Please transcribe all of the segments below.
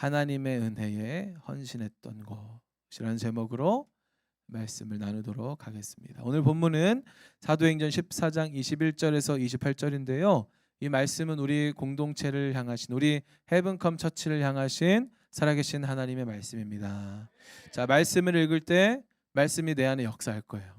하나님의 은혜에 헌신했던 것이라는 제목으로 말씀을 나누도록 하겠습니다. 오늘 본문은 사도행전 14장 21절에서 28절인데요. 이 말씀은 우리 공동체를 향하신, 우리 헤븐컴 처치를 향하신 살아계신 하나님의 말씀입니다. 자, 말씀을 읽을 때 말씀이 내 안에 역사할 거예요.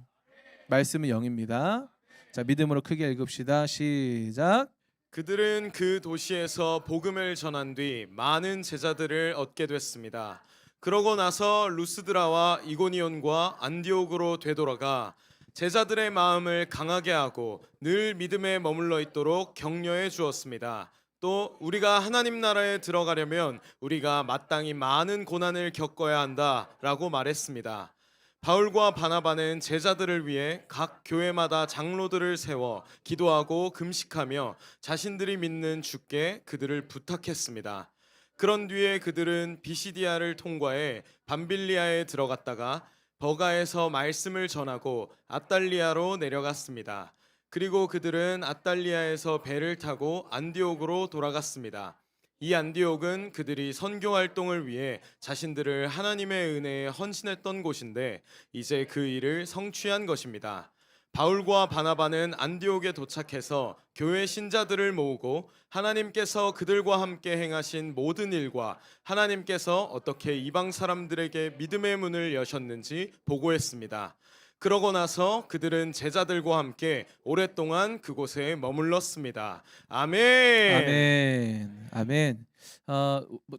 말씀은 영입니다. 자, 믿음으로 크게 읽읍시다. 시작. 그들은 그 도시에서 복음을 전한 뒤 많은 제자들을 얻게 됐습니다. 그러고 나서 루스드라와 이고니온과 안디옥으로 되돌아가 제자들의 마음을 강하게 하고 늘 믿음에 머물러 있도록 격려해 주었습니다. 또 우리가 하나님 나라에 들어가려면 우리가 마땅히 많은 고난을 겪어야 한다라고 말했습니다. 바울과 바나바는 제자들을 위해 각 교회마다 장로들을 세워 기도하고 금식하며 자신들이 믿는 주께 그들을 부탁했습니다. 그런 뒤에 그들은 비시디아를 통과해 밤빌리아에 들어갔다가 버가에서 말씀을 전하고 아달리아로 내려갔습니다. 그리고 그들은 아달리아에서 배를 타고 안디옥으로 돌아갔습니다. 이 안디옥은 그들이 선교 활동을 위해 자신들을 하나님의 은혜에 헌신했던 곳인데 이제 그 일을 성취한 것입니다. 바울과 바나바는 안디옥에 도착해서 교회 신자들을 모으고 하나님께서 그들과 함께 행하신 모든 일과 하나님께서 어떻게 이방 사람들에게 믿음의 문을 여셨는지 보고했습니다. 그러고 나서 그들은 제자들과 함께 오랫동안 그곳에 머물렀습니다. 아멘. 아멘. 아멘.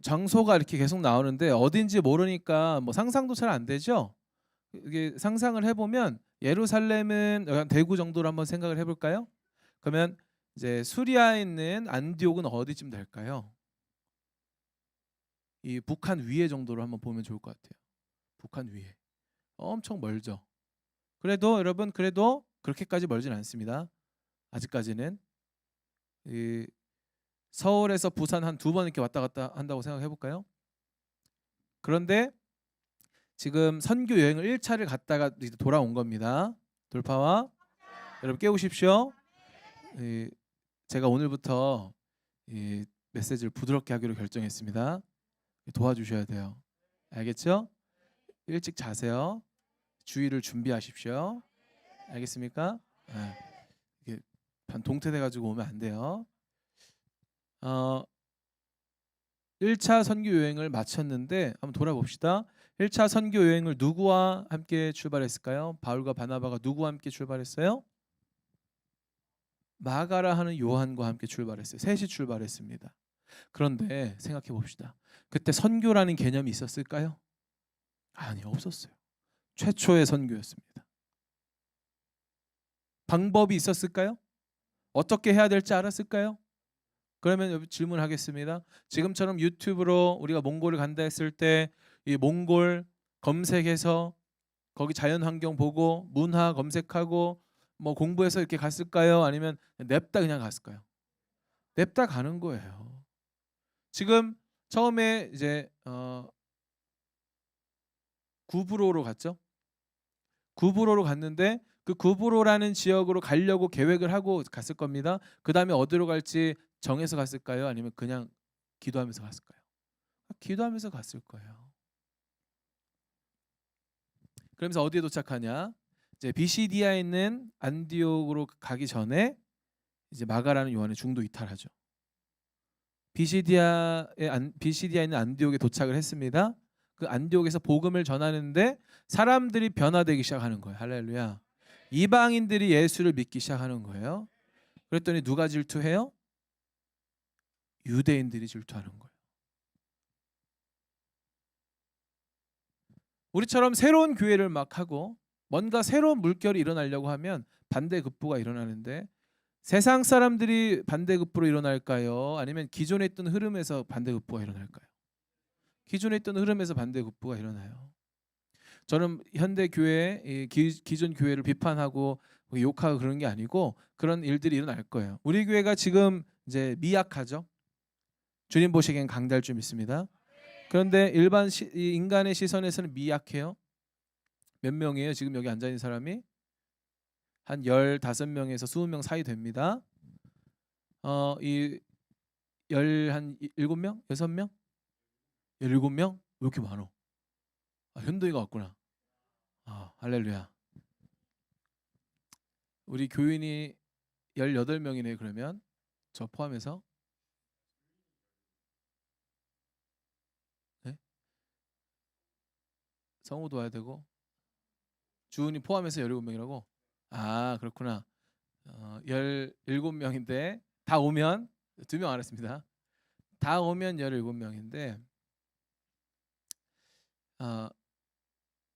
장소가 이렇게 계속 나오는데 어딘지 모르니까 뭐 상상도 잘 안 되죠? 이게 상상을 해보면 예루살렘은 약간 대구 정도로 한번 생각을 해볼까요? 그러면 이제 수리아에 있는 안디옥은 어디쯤 될까요? 이 북한 위에 정도로 한번 보면 좋을 것 같아요. 북한 위에. 엄청 멀죠. 그래도 여러분, 그래도 그렇게까지 멀진 않습니다. 아직까지는. 이 서울에서 부산 한 2번 이렇게 왔다 갔다 한다고 생각해 볼까요? 그런데 지금 선교 여행을 1차를 갔다가 이제 돌아온 겁니다. 돌파와 여러분 깨우십시오. 제가 오늘부터 이 메시지를 부드럽게 하기로 결정했습니다. 도와주셔야 돼요. 알겠죠? 일찍 자세요. 주의를 준비하십시오. 알겠습니까? 네. 이게 동태돼 가지고 오면 안 돼요. 1차 선교 여행을 마쳤는데 한번 돌아봅시다. 1차 선교 여행을 누구와 함께 출발했을까요? 바울과 바나바가 누구와 함께 출발했어요? 마가라 하는 요한과 함께 출발했어요. 셋이 출발했습니다. 그런데 생각해 봅시다. 그때 선교라는 개념이 있었을까요? 아니, 없었어요. 최초의 선교였습니다. 방법이 있었을까요? 어떻게 해야 될지 알았을까요? 그러면 질문하겠습니다. 지금처럼 유튜브로 우리가 몽골을 간다 했을 때 이 몽골 검색해서 거기 자연 환경 보고 문화 검색하고 뭐 공부해서 이렇게 갔을까요? 아니면 냅다 그냥 갔을까요? 냅다 가는 거예요. 지금 처음에 이제 구브로로 갔죠. 구브로로 갔는데 그 구브로라는 지역으로 가려고 계획을 하고 갔을 겁니다. 그 다음에 어디로 갈지 정해서 갔을까요? 아니면 그냥 기도하면서 갔을까요? 기도하면서 갔을 거예요. 그러면서 어디에 도착하냐? 이제 비시디아에 있는 안디옥으로 가기 전에 이제 마가라는 요한의 중도 이탈하죠. 비시디아에 있는 안디옥에 도착을 했습니다. 그 안디옥에서 복음을 전하는데 사람들이 변화되기 시작하는 거예요. 할렐루야. 이방인들이 예수를 믿기 시작하는 거예요. 그랬더니 누가 질투해요? 유대인들이 질투하는 거예요. 우리처럼 새로운 교회를 막 하고 뭔가 새로운 물결이 일어나려고 하면 반대급부가 일어나는데 세상 사람들이 반대급부로 일어날까요? 아니면 기존에 있던 흐름에서 반대급부가 일어날까요? 기존에 있던 흐름에서 반대급부가 일어나요. 저는 현대 교회, 기존 교회를 비판하고 욕하고 그런 게 아니고 그런 일들이 일어날 거예요. 우리 교회가 지금 이제 미약하죠. 주님 보시기엔 강달 좀 있습니다. 그런데 일반 인간의 시선에서는 미약해요. 몇 명이에요? 지금 여기 앉아 있는 사람이 한 15명에서 20명 사이 됩니다. 한 7명? 6명? 17명? 왜 이렇게 많어? 아, 현도이가 왔구나. 아, 할렐루야. 우리 교인이 18명이네. 그러면 저 포함해서, 네? 성우도 와야 되고 주은이 포함해서 17명이라고? 아, 그렇구나. 17명인데 다 오면 2명 안 했습니다. 다 오면 17명인데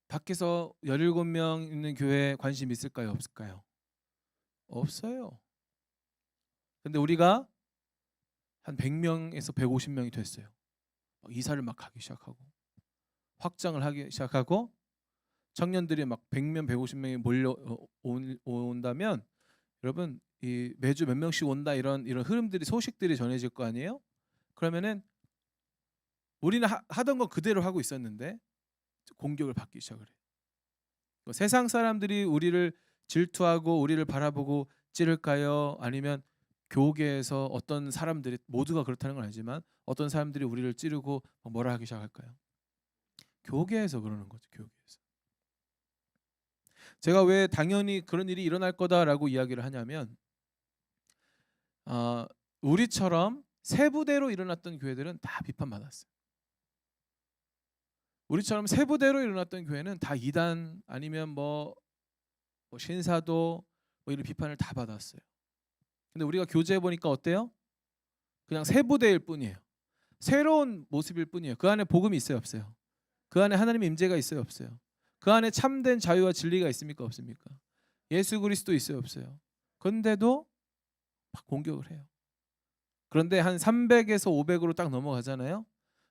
밖에서 17명 있는 교회에 관심 있을까요? 없을까요? 없어요. 근데 우리가 한 100명에서 150명이 됐어요. 이사를 막 하기 시작하고 확장을 하기 시작하고 청년들이 막 100명, 150명이 몰려 온다면 여러분 이 매주 몇 명씩 온다 이런 흐름들이 소식들이 전해질 거 아니에요? 그러면은 우리는 하던 거 그대로 하고 있었는데 공격을 받기 시작을 해요. 세상 사람들이 우리를 질투하고 우리를 바라보고 찌를까요? 아니면 교계에서 어떤 사람들이, 모두가 그렇다는 건 아니지만 어떤 사람들이 우리를 찌르고 뭐라 하기 시작할까요? 교계에서 그러는 거죠. 교계에서. 제가 왜 당연히 그런 일이 일어날 거다라고 이야기를 하냐면 우리처럼 세부대로 일어났던 교회들은 다 비판받았어요. 우리처럼 세부대로 일어났던 교회는 다 이단 아니면 뭐 신사도 뭐 이런 비판을 다 받았어요. 근데 우리가 교제해 보니까 어때요? 그냥 세부대일 뿐이에요. 새로운 모습일 뿐이에요. 그 안에 복음이 있어요, 없어요? 그 안에 하나님의 임재가 있어요, 없어요? 그 안에 참된 자유와 진리가 있습니까, 없습니까? 예수 그리스도 있어요, 없어요? 그런데도 막 공격을 해요. 그런데 한 300에서 500으로 딱 넘어가잖아요.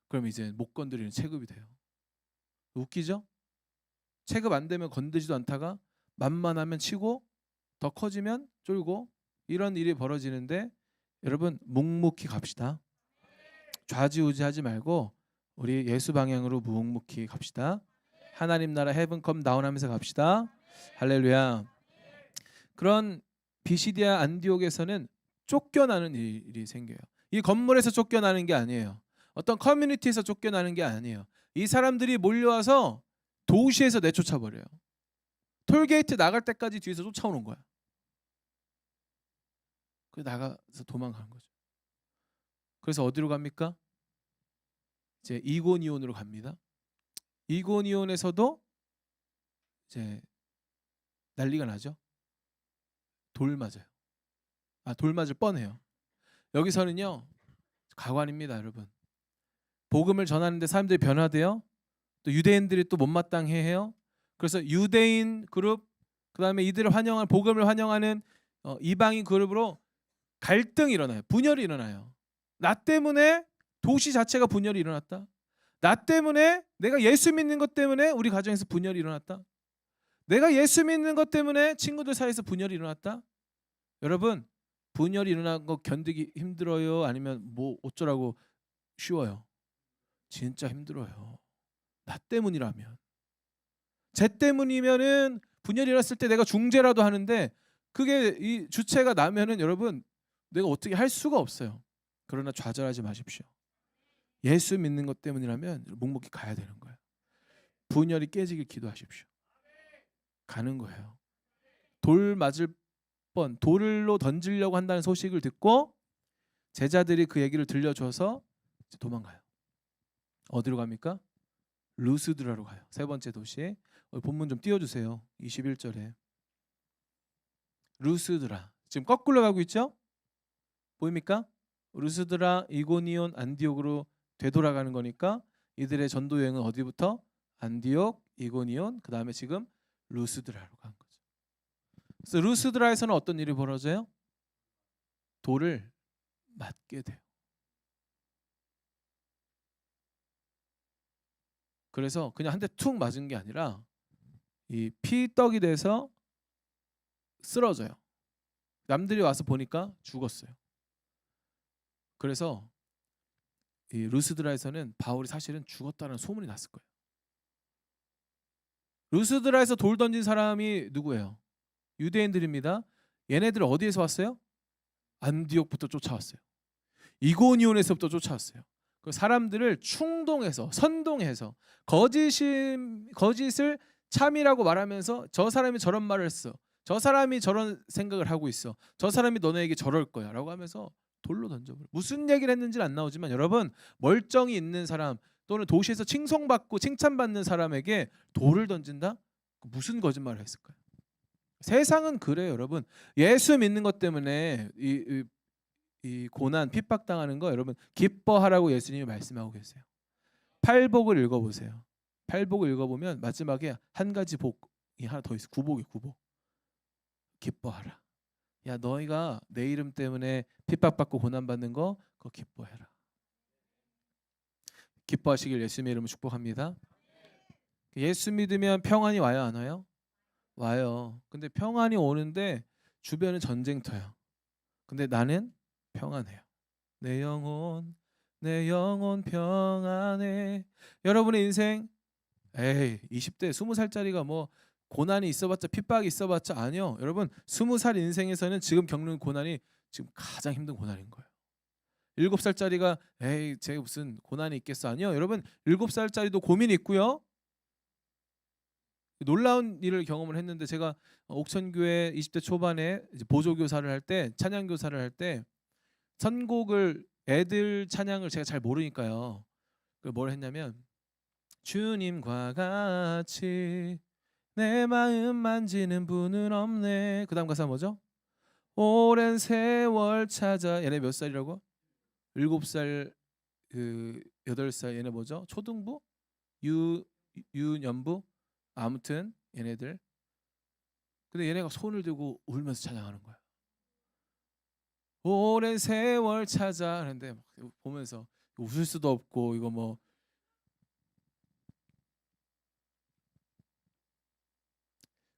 그럼 이제 못 건드리는 체급이 돼요. 웃기죠? 체급 안 되면 건드지도 않다가 만만하면 치고 더 커지면 쫄고 이런 일이 벌어지는데 여러분 묵묵히 갑시다. 좌지우지하지 말고 우리 예수 방향으로 묵묵히 갑시다. 하나님 나라 헤븐 컴 다운하면서 갑시다. 할렐루야. 그런 비시디아 안디옥에서는 쫓겨나는 일이 생겨요. 이 건물에서 쫓겨나는 게 아니에요. 어떤 커뮤니티에서 쫓겨나는 게 아니에요. 이 사람들이 몰려와서 도시에서 내쫓아 버려요. 톨게이트 나갈 때까지 뒤에서 쫓아오는 거야. 그 나가서 도망가는 거죠. 그래서 어디로 갑니까? 이제 이고니온으로 갑니다. 이고니온에서도 이제 난리가 나죠. 돌 맞아요. 돌 맞을 뻔해요. 여기서는요 가관입니다, 여러분. 복음을 전하는데 사람들이 변화돼요. 또 유대인들이 또 못마땅해해요. 그래서 유대인 그룹, 그다음에 이들을 환영한 복음을 환영하는 이방인 그룹으로 갈등이 일어나요. 분열이 일어나요. 나 때문에 도시 자체가 분열이 일어났다. 나 때문에, 내가 예수 믿는 것 때문에 우리 가정에서 분열이 일어났다. 내가 예수 믿는 것 때문에 친구들 사이에서 분열이 일어났다. 여러분 분열이 일어난 거 견디기 힘들어요? 아니면 뭐 어쩌라고 쉬워요? 진짜 힘들어요. 나 때문이라면. 쟤 때문이면은 분열이 일어났을 때 내가 중재라도 하는데 그게 이 주체가 나면은 여러분 내가 어떻게 할 수가 없어요. 그러나 좌절하지 마십시오. 예수 믿는 것 때문이라면 묵묵히 가야 되는 거예요. 분열이 깨지길 기도하십시오. 가는 거예요. 돌 맞을 뻔, 돌로 던지려고 한다는 소식을 듣고 제자들이 그 얘기를 들려줘서 도망가요. 어디로 갑니까? 루스드라로 가요. 세 번째 도시. 본문 좀 띄워주세요. 21절에 루스드라. 지금 거꾸로 가고 있죠? 보입니까? 루스드라, 이고니온, 안디옥으로 되돌아가는 거니까 이들의 전도 여행은 어디부터? 안디옥, 이고니온, 그 다음에 지금 루스드라로 간 거죠. 그래서 루스드라에서는 어떤 일이 벌어져요? 돌을 맞게 돼요. 그래서 그냥 한 대 툭 맞은 게 아니라 이 피떡이 돼서 쓰러져요. 남들이 와서 보니까 죽었어요. 그래서 이 루스드라에서는 바울이 사실은 죽었다는 소문이 났을 거예요. 루스드라에서 돌 던진 사람이 누구예요? 유대인들입니다. 얘네들 어디에서 왔어요? 안디옥부터 쫓아왔어요. 이고니온에서부터 쫓아왔어요. 그 사람들을 충동해서 선동해서 거짓을 참이라고 말하면서 저 사람이 저런 말을 했어. 저 사람이 저런 생각을 하고 있어. 저 사람이 너네에게 저럴 거야라고 하면서 돌로 던져버려. 무슨 얘기를 했는지는 안 나오지만 여러분 멀쩡히 있는 사람 또는 도시에서 칭송받고 칭찬받는 사람에게 돌을 던진다? 무슨 거짓말을 했을까요? 세상은 그래요, 여러분. 예수 믿는 것 때문에 이 고난 핍박당하는 거 여러분 기뻐하라고 예수님이 말씀하고 계세요. 팔복을 읽어보세요. 팔복을 읽어보면 마지막에 한 가지 복이 하나 더 있어. 구복이 구복. 기뻐하라. 야 너희가 내 이름 때문에 핍박받고 고난받는 거 그거 기뻐해라. 기뻐하시길 예수님의 이름으로 축복합니다. 예수 믿으면 평안이 와요 안 와요? 와요. 근데 평안이 오는데 주변은 전쟁터야. 근데 나는 평안해요. 내 영혼 평안해. 여러분의 인생 에이 20대 20살짜리가 뭐 고난이 있어봤자 핍박이 있어봤자 아니요. 여러분 20살 인생에서는 지금 겪는 고난이 지금 가장 힘든 고난인 거예요. 7살짜리가 에이 제가 무슨 고난이 있겠어 아니요. 여러분 7살짜리도 고민이 있고요. 놀라운 일을 경험을 했는데 제가 옥천교회 20대 초반에 이제 보조교사를 할 때 찬양교사를 할 때 선곡을 애들 찬양을 제가 잘 모르니까요. 뭘 했냐면 주님과 같이 내 마음 만지는 분은 없네. 그 다음 가사 뭐죠? 오랜 세월 찾아. 얘네 몇 살이라고? 7살, 8살. 얘네 뭐죠? 초등부? 유년부? 아무튼 얘네들. 근데 얘네가 손을 들고 울면서 찬양하는 거야. 오랜 세월 찾아. 그런데 보면서 웃을 수도 없고 이거 뭐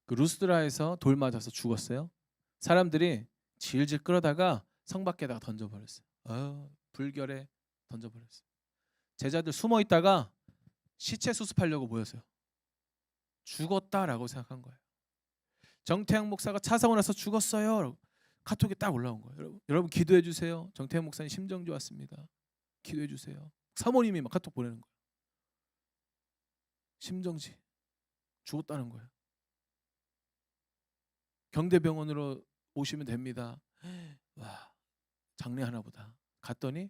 그 루스드라에서 돌 맞아서 죽었어요. 사람들이 질질 끌어다가 성 밖에다가 던져버렸어요. 불결에 던져버렸어요. 제자들 숨어 있다가 시체 수습하려고 모였어요. 죽었다라고 생각한 거예요. 정태양 목사가 차 사고 나서 죽었어요. 카톡에 딱 올라온 거예요. 여러분 기도해 주세요. 정태양 목사님 심정 좋았습니다. 기도해 주세요. 사모님이 막 카톡 보내는 거예요. 심정지 죽었다는 거예요. 경대병원으로 오시면 됩니다. 와 장례 하나 보다. 갔더니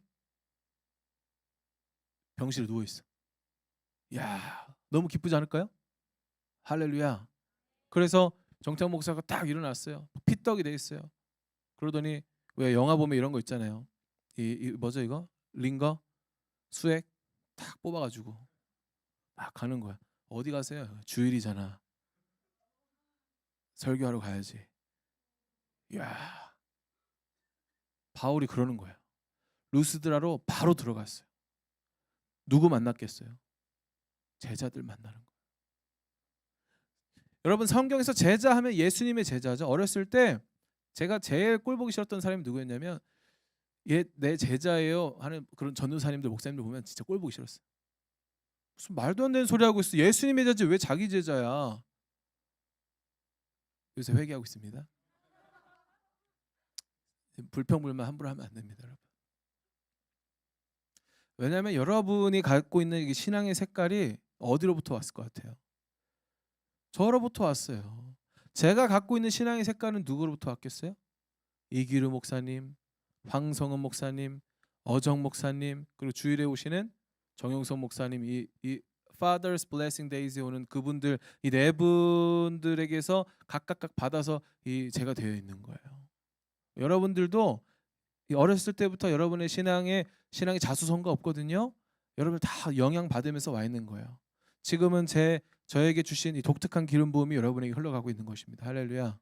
병실에 누워 있어. 야 너무 기쁘지 않을까요? 할렐루야. 그래서 정창 목사가 딱 일어났어요. 피떡이 돼 있어요. 그러더니 왜 영화 보면 이런 거 있잖아요. 이 뭐죠 이거? 링거 수액 딱 뽑아가지고 막 가는 거야. 어디 가세요? 주일이잖아. 설교하러 가야지. 야 바울이 그러는 거예요. 루스드라로 바로 들어갔어요. 누구 만났겠어요? 제자들 만나는 거예요. 여러분 성경에서 제자 하면 예수님의 제자죠. 어렸을 때 제가 제일 꼴보기 싫었던 사람이 누구였냐면 얘 내 제자예요 하는 그런 전도사님들 목사님들 보면 진짜 꼴보기 싫었어요. 무슨 말도 안 되는 소리 하고 있어. 예수님의 제자지 왜 자기 제자야. 요새 회개하고 있습니다. 불평불만 함부로 하면 안 됩니다, 여러분. 왜냐하면 여러분이 갖고 있는 이 신앙의 색깔이 어디로부터 왔을 것 같아요? 저로부터 왔어요. 제가 갖고 있는 신앙의 색깔은 누구로부터 왔겠어요? 이기루 목사님, 황성은 목사님, 어정 목사님, 그리고 주일에 오시는 정용석 목사님, 이 Father's Blessing Days에 오는 그분들 이 네 분들에게서 각각 받아서 이 제가 되어 있는 거예요. 여러분들도 어렸을 때부터 여러분의 신앙이 자수성가 없거든요. 여러분 다 영향 받으면서 와 있는 거예요. 지금은 저에게 주신 이 독특한 기름 부음이 여러분에게 흘러가고 있는 것입니다. 할렐루야.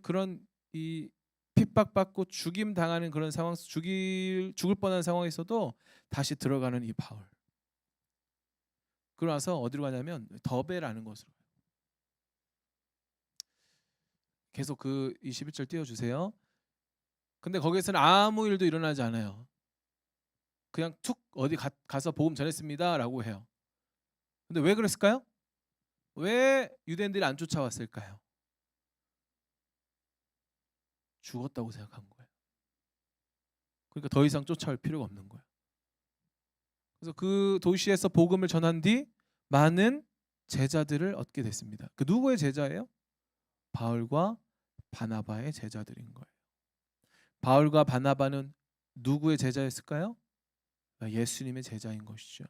그런 이 핍박받고 죽임 당하는 그런 상황, 죽을 뻔한 상황에 있어도 다시 들어가는 이 바울. 그러고 나서 어디로 가냐면 더베라는 곳으로. 계속 그 21절 띄워주세요. 근데 거기에서는 아무 일도 일어나지 않아요. 그냥 툭 어디 가서 복음 전했습니다라고 해요. 근데 왜 그랬을까요? 왜 유대인들이 안 쫓아왔을까요? 죽었다고 생각한 거예요. 그러니까 더 이상 쫓아올 필요가 없는 거예요. 그래서 그 도시에서 복음을 전한 뒤 많은 제자들을 얻게 됐습니다. 그 누구의 제자예요? 바울과 바나바의 제자들인 거예요. 바울과 바나바는 누구의 제자였을까요? 예수님의 제자인 것이죠.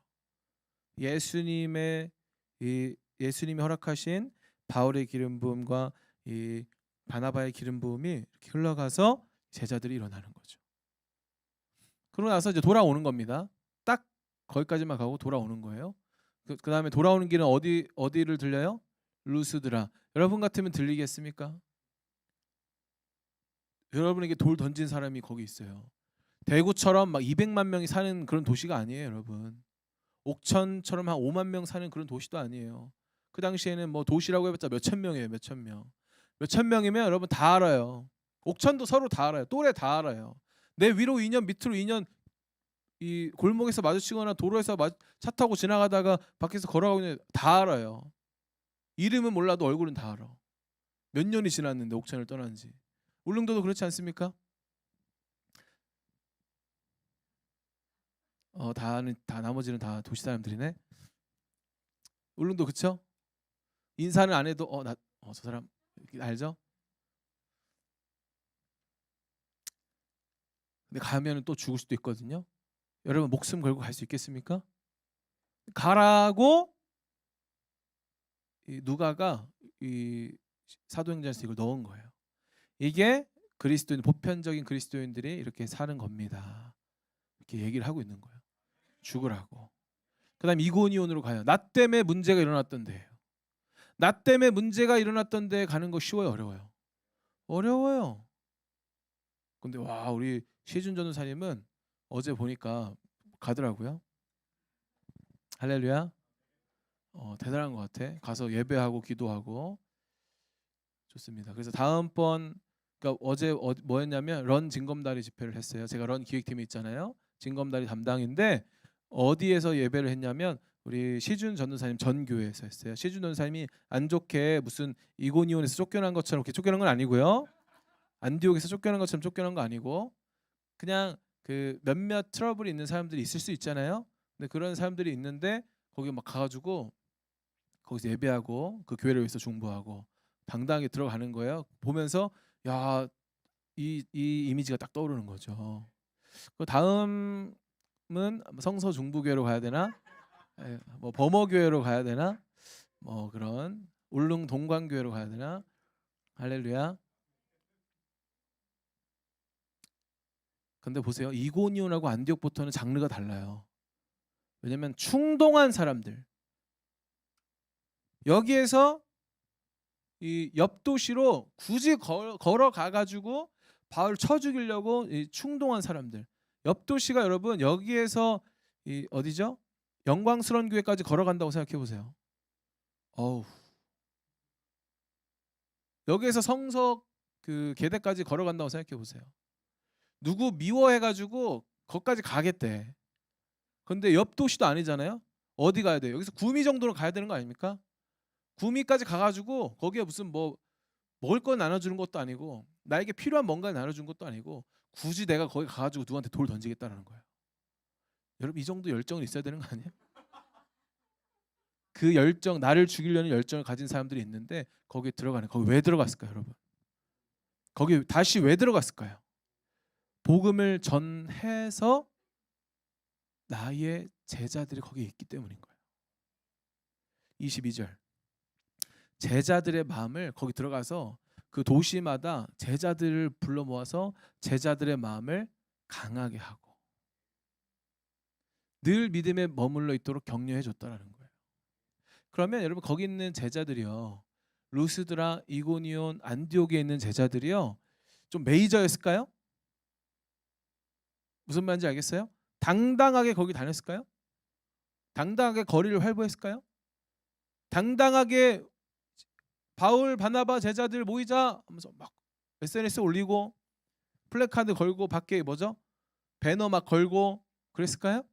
예수님이 허락하신 바울의 기름 부음과 이 바나바의 기름 부음이 이렇게 흘러가서 제자들이 일어나는 거죠. 그러고 나서 이제 돌아오는 겁니다. 딱 거기까지만 가고 돌아오는 거예요. 그 다음에 돌아오는 길은 어디를 들려요? 루스드라. 여러분 같으면 들리겠습니까? 여러분에게 돌 던진 사람이 거기 있어요. 대구처럼 막 200만 명이 사는 그런 도시가 아니에요, 여러분. 옥천처럼 한 5만 명 사는 그런 도시도 아니에요. 그 당시에는 뭐 도시라고 해봤자 몇천 명이에요, 몇천 명. 몇천 명이면 여러분 다 알아요. 옥천도 서로 다 알아요. 또래 다 알아요. 내 위로 2년 밑으로 2년 이 골목에서 마주치거나 도로에서 차 타고 지나가다가 밖에서 걸어가고 있는 다 알아요. 이름은 몰라도 얼굴은 다 알아. 몇 년이 지났는데 옥천을 떠난지. 울릉도도 그렇지 않습니까? 다 나머지는 다 도시 사람들이네. 울릉도 그쵸? 인사는 안 해도 저 사람 알죠? 근데 가면은 또 죽을 수도 있거든요. 여러분 목숨 걸고 갈 수 있겠습니까? 가라고 누가가 이 사도행전에서 이걸 넣은 거예요. 이게 그리스도인 보편적인 그리스도인들이 이렇게 사는 겁니다. 이렇게 얘기를 하고 있는 거예요. 죽으라고. 그다음 이고니온으로 가요. 나 때문에 문제가 일어났던 데예요. 나 때문에 문제가 일어났던 데 가는 거 쉬워요, 어려워요? 어려워요. 근데 와 우리 시준 전도사님은 어제 보니까 가더라고요. 할렐루야. 대단한 것 같아. 가서 예배하고 기도하고 좋습니다. 그래서 다음번 그러니까 어제 뭐였냐면 런 징검다리 집회를 했어요. 제가 런 기획팀에 있잖아요. 징검다리 담당인데 어디에서 예배를 했냐면 우리 시준 전도사님 전 교회에서 했어요. 시준 전도사님이 안 좋게 무슨 이고니온에서 쫓겨난 것처럼 이렇게 쫓겨난 건 아니고요. 안디옥에서 쫓겨난 것처럼 쫓겨난 거 아니고 그냥 그 몇몇 트러블이 있는 사람들이 있을 수 있잖아요. 근데 그런 사람들이 있는데 거기 막 가가지고 거기서 예배하고 그 교회를 위해서 중보하고 당당하게 들어가는 거예요. 보면서 야, 이 이미지가 딱 떠오르는 거죠. 그 다음은 성서 중부교회로 가야 되나? 뭐 범어교회로 가야 되나? 뭐 그런 울릉 동광교회로 가야 되나? 할렐루야. 근데 보세요. 이고니온하고 안디옥부터는 장르가 달라요. 왜냐면 충동한 사람들. 여기에서 이 옆 도시로 굳이 걸어가 가지고 바울 쳐 죽이려고 이 충동한 사람들. 옆 도시가 여러분 여기에서 이 어디죠? 영광스러운 교회까지 걸어간다고 생각해 보세요. 어우. 여기에서 성석 그 계대까지 걸어간다고 생각해 보세요. 누구 미워해 가지고 거기까지 가겠대. 근데 옆 도시도 아니잖아요. 어디 가야 돼요? 여기서 구미 정도로 가야 되는 거 아닙니까? 구미까지 가가지고 거기에 무슨 뭐 먹을 거 나눠주는 것도 아니고 나에게 필요한 뭔가를 나눠주는 것도 아니고 굳이 내가 거기 가가지고 누구한테 돌 던지겠다는 거예요. 여러분 이 정도 열정은 있어야 되는 거 아니에요? 그 열정, 나를 죽이려는 열정을 가진 사람들이 있는데 거기에 들어가는 거기 왜 들어갔을까요, 여러분? 거기 다시 왜 들어갔을까요? 복음을 전해서 나의 제자들이 거기에 있기 때문인 거예요. 22절. 제자들의 마음을 거기 들어가서 그 도시마다 제자들을 불러 모아서 제자들의 마음을 강하게 하고 늘 믿음에 머물러 있도록 격려해 줬다라는 거예요. 그러면 여러분 거기 있는 제자들이요. 루스드라, 이고니온, 안디옥에 있는 제자들이요. 좀 메이저였을까요? 무슨 말인지 알겠어요? 당당하게 거기 다녔을까요? 당당하게 거리를 활보했을까요? 당당하게 바울 바나바 제자들 모이자 하면서 막 SNS 올리고 플래카드 걸고 밖에 뭐죠? 배너 막 걸고 그랬을까요?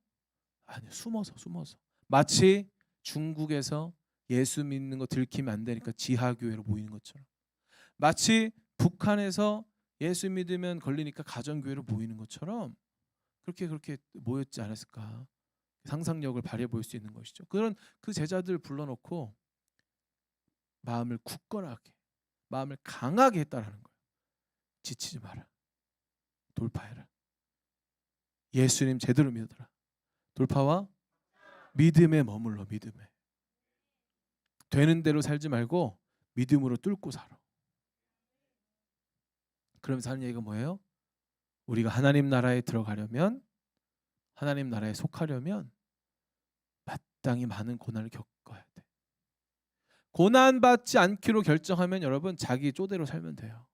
아니요. 숨어서 마치 중국에서 예수 믿는 거 들키면 안 되니까 지하교회로 모이는 것처럼 마치 북한에서 예수 믿으면 걸리니까 가정교회로 모이는 것처럼 그렇게 모였지 않았을까 상상력을 발휘해 볼 수 있는 것이죠. 그런 그 제자들 불러놓고 마음을 굳건하게, 마음을 강하게 했다라는 거예요. 지치지 마라. 돌파해라. 예수님 제대로 믿어라. 돌파와 믿음에 머물러. 믿음에. 되는 대로 살지 말고 믿음으로 뚫고 살아. 그러면서 하는 얘기가 뭐예요? 우리가 하나님 나라에 들어가려면, 하나님 나라에 속하려면 마땅히 많은 고난을 겪어야 돼. 고난받지 않기로 결정하면 여러분 자기 쪼대로 살면 돼요.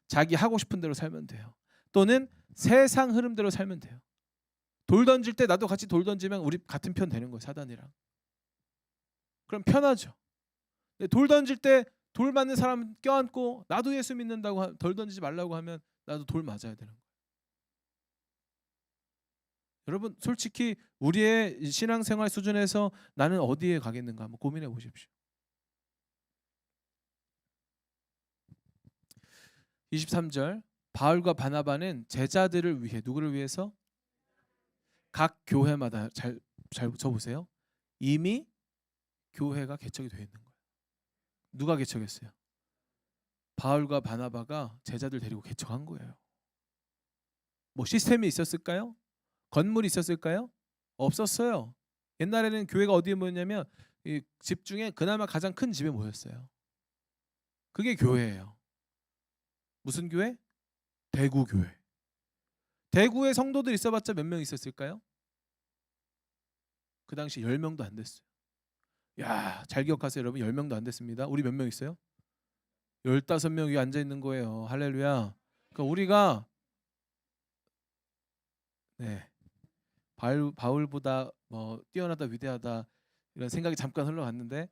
자기 하고 싶은 대로 살면 돼요. 또는 세상 흐름대로 살면 돼요. 돌 던질 때 나도 같이 돌 던지면 우리 같은 편 되는 거예요. 사단이랑. 그럼 편하죠. 근데 돌 던질 때 돌 맞는 사람 껴안고 나도 예수 믿는다고 돌 던지지 말라고 하면 나도 돌 맞아야 되는 거예요. 여러분 솔직히 우리의 신앙생활 수준에서 나는 어디에 가겠는가 한번 고민해 보십시오. 23절 바울과 바나바는 제자들을 위해, 누구를 위해서? 각 교회마다 잘 쳐보세요. 이미 교회가 개척이 되어 있는 거예요. 누가 개척했어요? 바울과 바나바가 제자들 데리고 개척한 거예요. 뭐 시스템이 있었을까요? 건물이 있었을까요? 없었어요. 옛날에는 교회가 어디에 모였냐면 이 집 중에 그나마 가장 큰 집에 모였어요. 그게 교회예요. 무슨 교회? 대구 교회. 대구에 성도들 있어봤자 몇 명 있었을까요? 그 당시 10명도 안 됐어요. 야, 잘 기억하세요 여러분. 10명도 안 됐습니다. 우리 몇 명 있어요? 15명 위에 앉아 있는 거예요. 할렐루야. 그러니까 우리가 바울보다 뭐 뛰어나다 위대하다 이런 생각이 잠깐 흘러갔는데,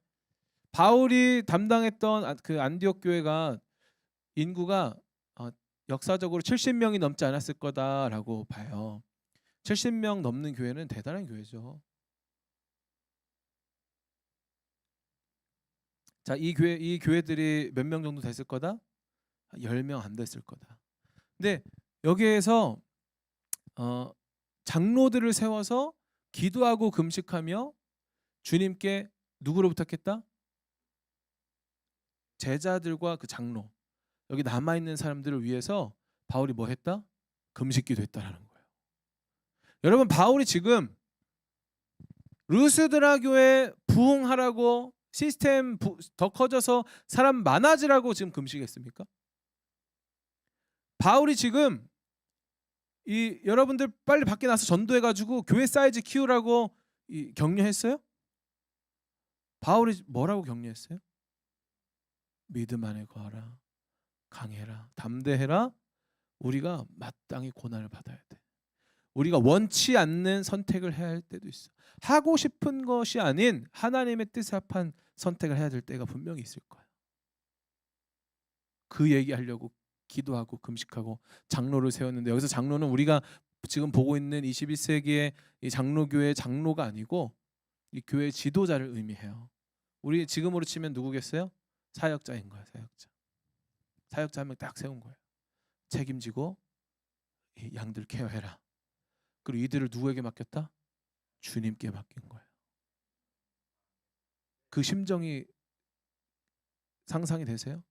바울이 담당했던 그 안디옥 교회가 인구가 역사적으로 70명이 넘지 않았을 거다라고 봐요. 70명 넘는 교회는 대단한 교회죠. 자, 이 교회들이 몇 명 정도 됐을 거다? 10명 안 됐을 거다. 근데 여기에서 장로들을 세워서 기도하고 금식하며 주님께 누구로 부탁했다? 제자들과 그 장로, 여기 남아 있는 사람들을 위해서 바울이 뭐 했다? 금식 기도했다라는 거예요. 여러분 바울이 지금 루스드라 교회 부흥하라고, 시스템 더 커져서 사람 많아지라고 지금 금식했습니까? 바울이 지금 여러분들 빨리 밖에 나서 전도해가지고 교회 사이즈 키우라고 격려했어요? 바울이 뭐라고 격려했어요? 믿음 안에 거하라, 강해라, 담대해라. 우리가 마땅히 고난을 받아야 돼. 우리가 원치 않는 선택을 해야 할 때도 있어. 하고 싶은 것이 아닌 하나님의 뜻에 합한 선택을 해야 될 때가 분명히 있을 거야. 그 얘기하려고 기도하고 금식하고 장로를 세웠는데, 여기서 장로는 우리가 지금 보고 있는 21세기의 이 장로교회의 장로가 아니고 이 교회 지도자를 의미해요. 우리 지금으로 치면 누구겠어요? 사역자인 거야. 사역자 한 명 딱 세운 거예요. 책임지고 이 양들 케어해라. 그리고 이들을 누구에게 맡겼다? 주님께 맡긴 거예요. 그 심정이 상상이 되세요?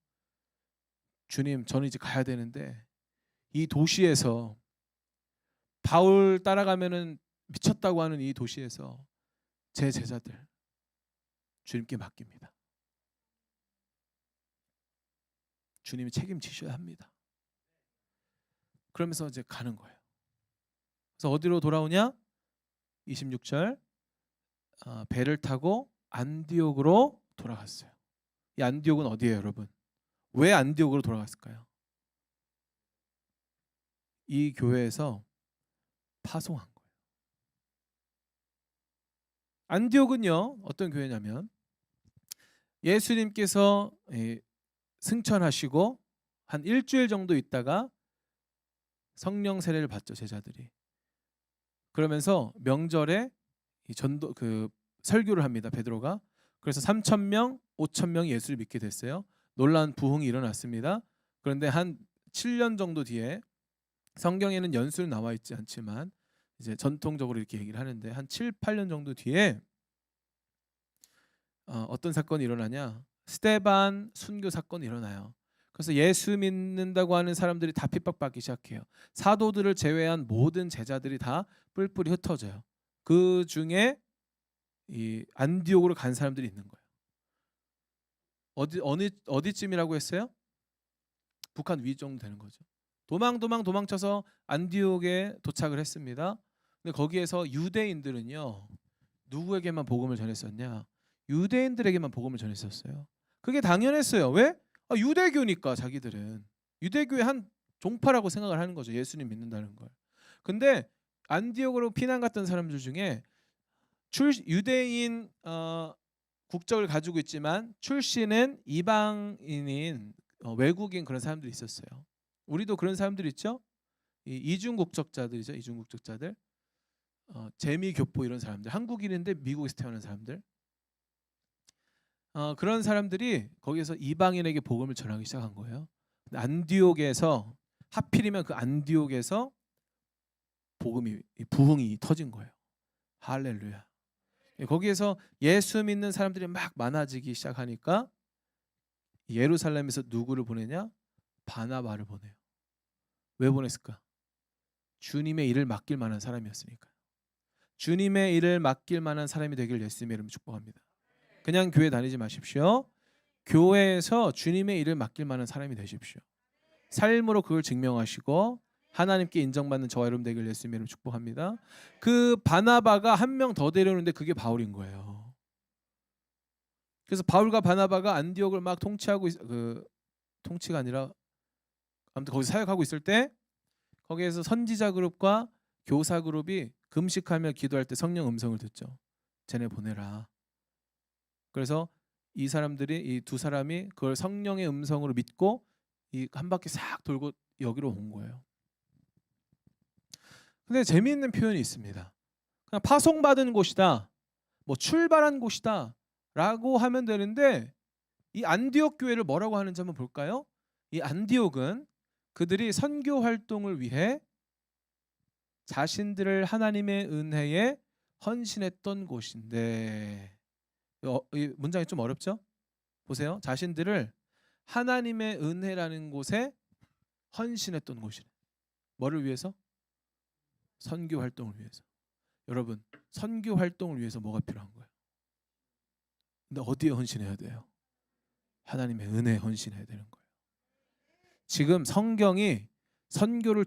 주님, 저는 이제 가야 되는데 이 도시에서 바울 따라가면은 미쳤다고 하는 이 도시에서 제 제자들 주님께 맡깁니다. 주님이 책임지셔야 합니다. 그러면서 이제 가는 거예요. 그래서 어디로 돌아오냐? 26절 배를 타고 안디옥으로 돌아갔어요. 이 안디옥은 어디예요, 여러분? 왜 안디옥으로 돌아갔을까요? 이 교회에서 파송한 거예요. 안디옥은요 어떤 교회냐면, 예수님께서 승천하시고 한 일주일 정도 있다가 성령 세례를 받죠, 제자들이. 그러면서 명절에 이 전도 설교를 합니다, 베드로가. 그래서 3,000명, 5,000명이 예수를 믿게 됐어요. 놀라운 부흥이 일어났습니다. 그런데 한 7년 정도 뒤에, 성경에는 연수는 나와 있지 않지만 이제 전통적으로 이렇게 얘기를 하는데 한 7, 8년 정도 뒤에 어떤 사건이 일어나냐? 스데반 순교 사건이 일어나요. 그래서 예수 믿는다고 하는 사람들이 다 핍박받기 시작해요. 사도들을 제외한 모든 제자들이 다 뿔뿔이 흩어져요. 그 중에 이 안디옥으로 간 사람들이 있는 거예요. 어디쯤이라고 했어요? 북한 위 정도 되는 거죠. 도망쳐서 안디옥에 도착을 했습니다. 근데 거기에서 유대인들은요, 누구에게만 복음을 전했었냐? 유대인들에게만 복음을 전했었어요. 그게 당연했어요. 왜? 유대교니까. 자기들은 유대교의 한 종파라고 생각을 하는 거죠. 예수님 믿는다는 걸. 근데 안디옥으로 피난 갔던 사람들 중에 유대인 국적을 가지고 있지만 출신은 이방인인 외국인 그런 사람들이 있었어요. 우리도 그런 사람들 있죠. 이중 국적자들이죠. 이중 국적자들. 재미교포 이런 사람들. 한국인인데 미국에서 태어난 사람들. 그런 사람들이 거기에서 이방인에게 복음을 전하기 시작한 거예요. 안디옥에서 하필이면 그 안디옥에서 부흥이 터진 거예요. 할렐루야. 거기에서 예수 믿는 사람들이 막 많아지기 시작하니까 예루살렘에서 누구를 보내냐? 바나바를 보내요. 왜 보냈을까? 주님의 일을 맡길 만한 사람이었으니까. 주님의 일을 맡길 만한 사람이 되길 예수님의 이름으로 축복합니다. 그냥 교회 다니지 마십시오. 교회에서 주님의 일을 맡길 만한 사람이 되십시오. 삶으로 그걸 증명하시고 하나님께 인정받는 저와 여러분 되길 예수님의 이름으로 축복합니다. 그 바나바가 한 명 더 데려오는데 그게 바울인 거예요. 그래서 바울과 바나바가 안디옥을 막 통치하고 통치가 아니라 아무튼 거기서 사역하고 있을 때 거기에서 선지자 그룹과 교사 그룹이 금식하며 기도할 때 성령 음성을 듣죠. 쟤네 보내라. 그래서 이 두 사람이 그걸 성령의 음성으로 믿고 이 한 바퀴 싹 돌고 여기로 온 거예요. 근데 재미있는 표현이 있습니다. 그냥 파송받은 곳이다, 뭐 출발한 곳이다라고 하면 되는데 이 안디옥 교회를 뭐라고 하는지 한번 볼까요? 이 안디옥은 그들이 선교 활동을 위해 자신들을 하나님의 은혜에 헌신했던 곳인데 이 문장이 좀 어렵죠? 보세요. 자신들을 하나님의 은혜라는 곳에 헌신했던 곳이래. 뭐를 위해서? 선교 활동을 위해서. 여러분, 선교 활동을 위해서 뭐가 필요한 거예요? 근데 어디에 헌신해야 돼요? 하나님의 은혜에 헌신해야 되는 거예요. 지금 성경이 선교를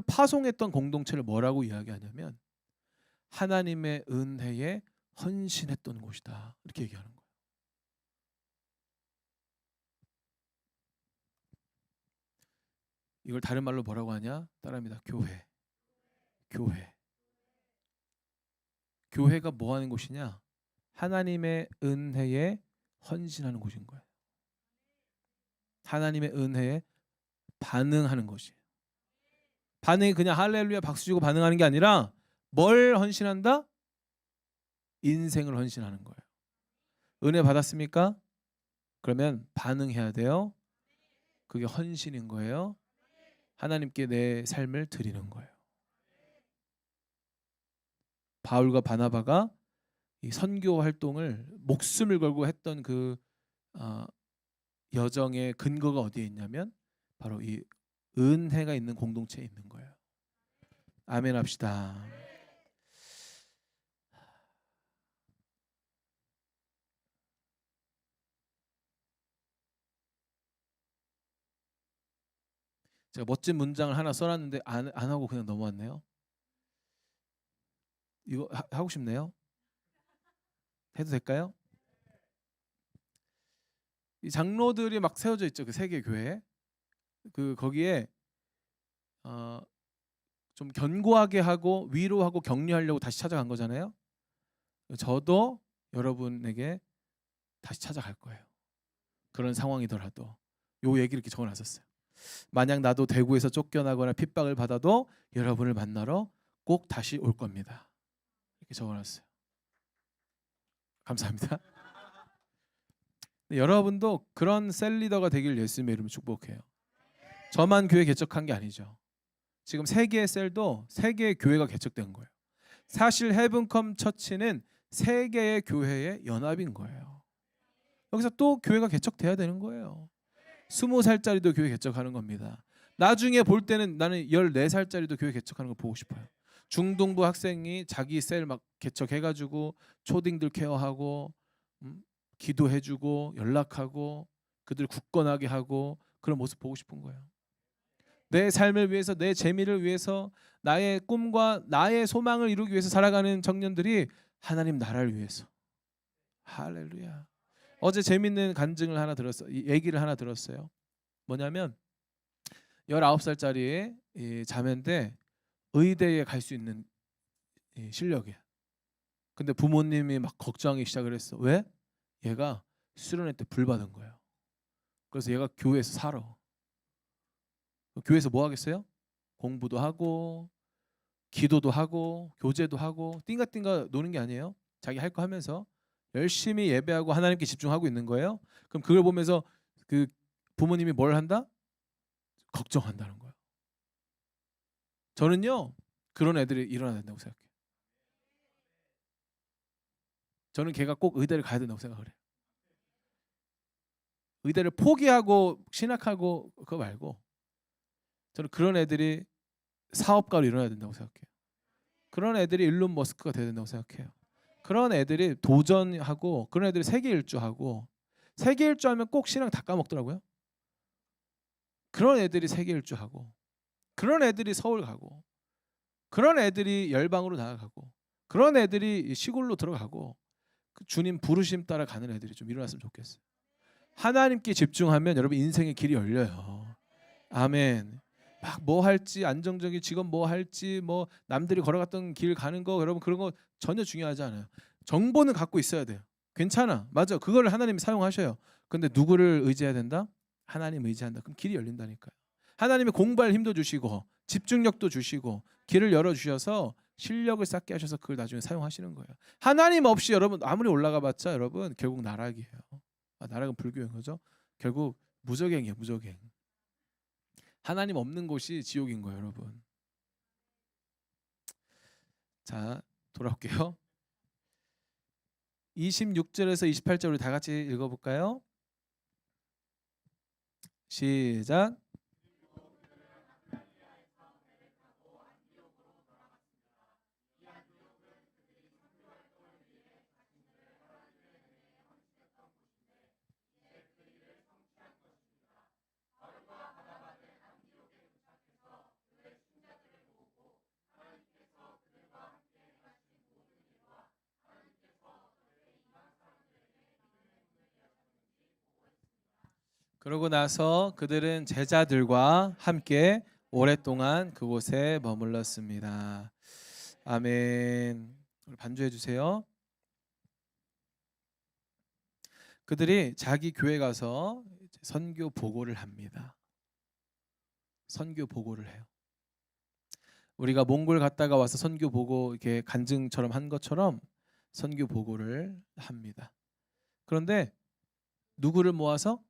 파송했던 공동체를 뭐라고 이야기하냐면 하나님의 은혜에 헌신했던 곳이다. 이렇게 얘기하는 거예요. 이걸 다른 말로 뭐라고 하냐? 따라합니다. 교회. 교회가 뭐 하는 곳이냐? 하나님의 은혜에 헌신하는 곳인 거예요. 하나님의 은혜에 반응하는 것이에요. 반응이 그냥 할렐루야 박수 치고 반응하는 게 아니라 뭘 헌신한다? 인생을 헌신하는 거예요. 은혜 받았습니까? 그러면 반응해야 돼요. 그게 헌신인 거예요. 하나님께 내 삶을 드리는 거예요. 바울과 바나바가 이 선교 활동을 목숨을 걸고 했던 그 여정의 근거가 어디에 있냐면 바로 이 은혜가 있는 공동체에 있는 거예요. 아멘 합시다. 제가 멋진 문장을 하나 써놨는데 안 하고 그냥 넘어왔네요. 이거 하고 싶네요. 해도 될까요? 이 장로들이 막 세워져 있죠. 그 세계 교회. 거기에 좀 견고하게 하고 위로하고 격려하려고 다시 찾아간 거잖아요. 저도 여러분에게 다시 찾아갈 거예요. 그런 상황이더라도 요 얘기를 이렇게 적어놨었어요. 만약 나도 대구에서 쫓겨나거나 핍박을 받아도 여러분을 만나러 꼭 다시 올 겁니다. 이렇게 적어놨어요. 감사합니다. 여러분도 그런 셀리더가 되길 예수님의 이름으로 축복해요. 저만 교회 개척한 게 아니죠. 지금 3개의 셀도 3개의 교회가 개척된 거예요. 사실 헤븐컴 처치는 3개의 교회의 연합인 거예요. 여기서 또 교회가 개척돼야 되는 거예요. 20살짜리도 교회 개척하는 겁니다. 나중에 볼 때는 나는 14살짜리도 교회 개척하는 거 보고 싶어요. 중등부 학생이 자기 셀 막 개척해가지고 초딩들 케어하고 기도해주고 연락하고 그들 굳건하게 하고 그런 모습 보고 싶은 거예요. 내 삶을 위해서, 내 재미를 위해서, 나의 꿈과 나의 소망을 이루기 위해서 살아가는 청년들이 하나님 나라를 위해서. 할렐루야. 어제 재밌는 간증을 하나 들었어요. 얘기를 하나 들었어요. 뭐냐면 19살짜리 자매인데 의대에 갈 수 있는 실력이야. 근데 부모님이 막 걱정하기 시작을 했어. 왜? 얘가 수련회 때 불 받은 거예요. 그래서 얘가 교회에서 살아. 교회에서 뭐 하겠어요? 공부도 하고 기도도 하고 교제도 하고 띵가띵가 노는 게 아니에요. 자기 할 거 하면서 열심히 예배하고 하나님께 집중하고 있는 거예요. 그럼 그걸 보면서 그 부모님이 뭘 한다? 걱정한다는 거예요. 저는요 그런 애들이 일어나야 된다고 생각해요. 저는 걔가 꼭 의대를 가야 된다고 생각을 해요. 의대를 포기하고 신학하고 그거 말고 저는 그런 애들이 사업가로 일어나야 된다고 생각해요. 그런 애들이 일론 머스크가 돼야 된다고 생각해요. 그런 애들이 도전하고 그런 애들이 세계 일주하고 세계 일주하면 꼭 신앙 다 까먹더라고요. 그런 애들이 세계 일주하고 그런 애들이 서울 가고 그런 애들이 열방으로 나아가고 그런 애들이 시골로 들어가고 그 주님 부르심 따라 가는 애들이 좀 일어났으면 좋겠어요. 하나님께 집중하면 여러분 인생의 길이 열려요. 아멘. 막 뭐 할지 안정적인 직업 뭐 할지 뭐 남들이 걸어갔던 길 가는 거 여러분 그런 거 전혀 중요하지 않아요. 정보는 갖고 있어야 돼요. 괜찮아. 맞아. 그걸 하나님이 사용하셔요. 근데 누구를 의지해야 된다? 하나님 의지한다. 그럼 길이 열린다니까요. 하나님이 공부할 힘도 주시고 집중력도 주시고 길을 열어주셔서 실력을 쌓게 하셔서 그걸 나중에 사용하시는 거예요. 하나님 없이 여러분 아무리 올라가봤자 여러분 결국 나락이에요. 나락은 불교인 거죠. 결국 무적행이에요. 무적행. 하나님 없는 곳이 지옥인 거예요, 여러분. 자, 돌아올게요. 26절에서 28절 우리 다 같이 읽어볼까요? 시작. 그러고 나서 그들은 제자들과 함께 오랫동안 그곳에 머물렀습니다. 아멘. 우리 반주해 주세요. 그들이 자기 교회 가서 선교 보고를 합니다. 선교 보고를 해요. 우리가 몽골 갔다가 와서 선교 보고 이렇게 간증처럼 한 것처럼 선교 보고를 합니다. 그런데 누구를 모아서?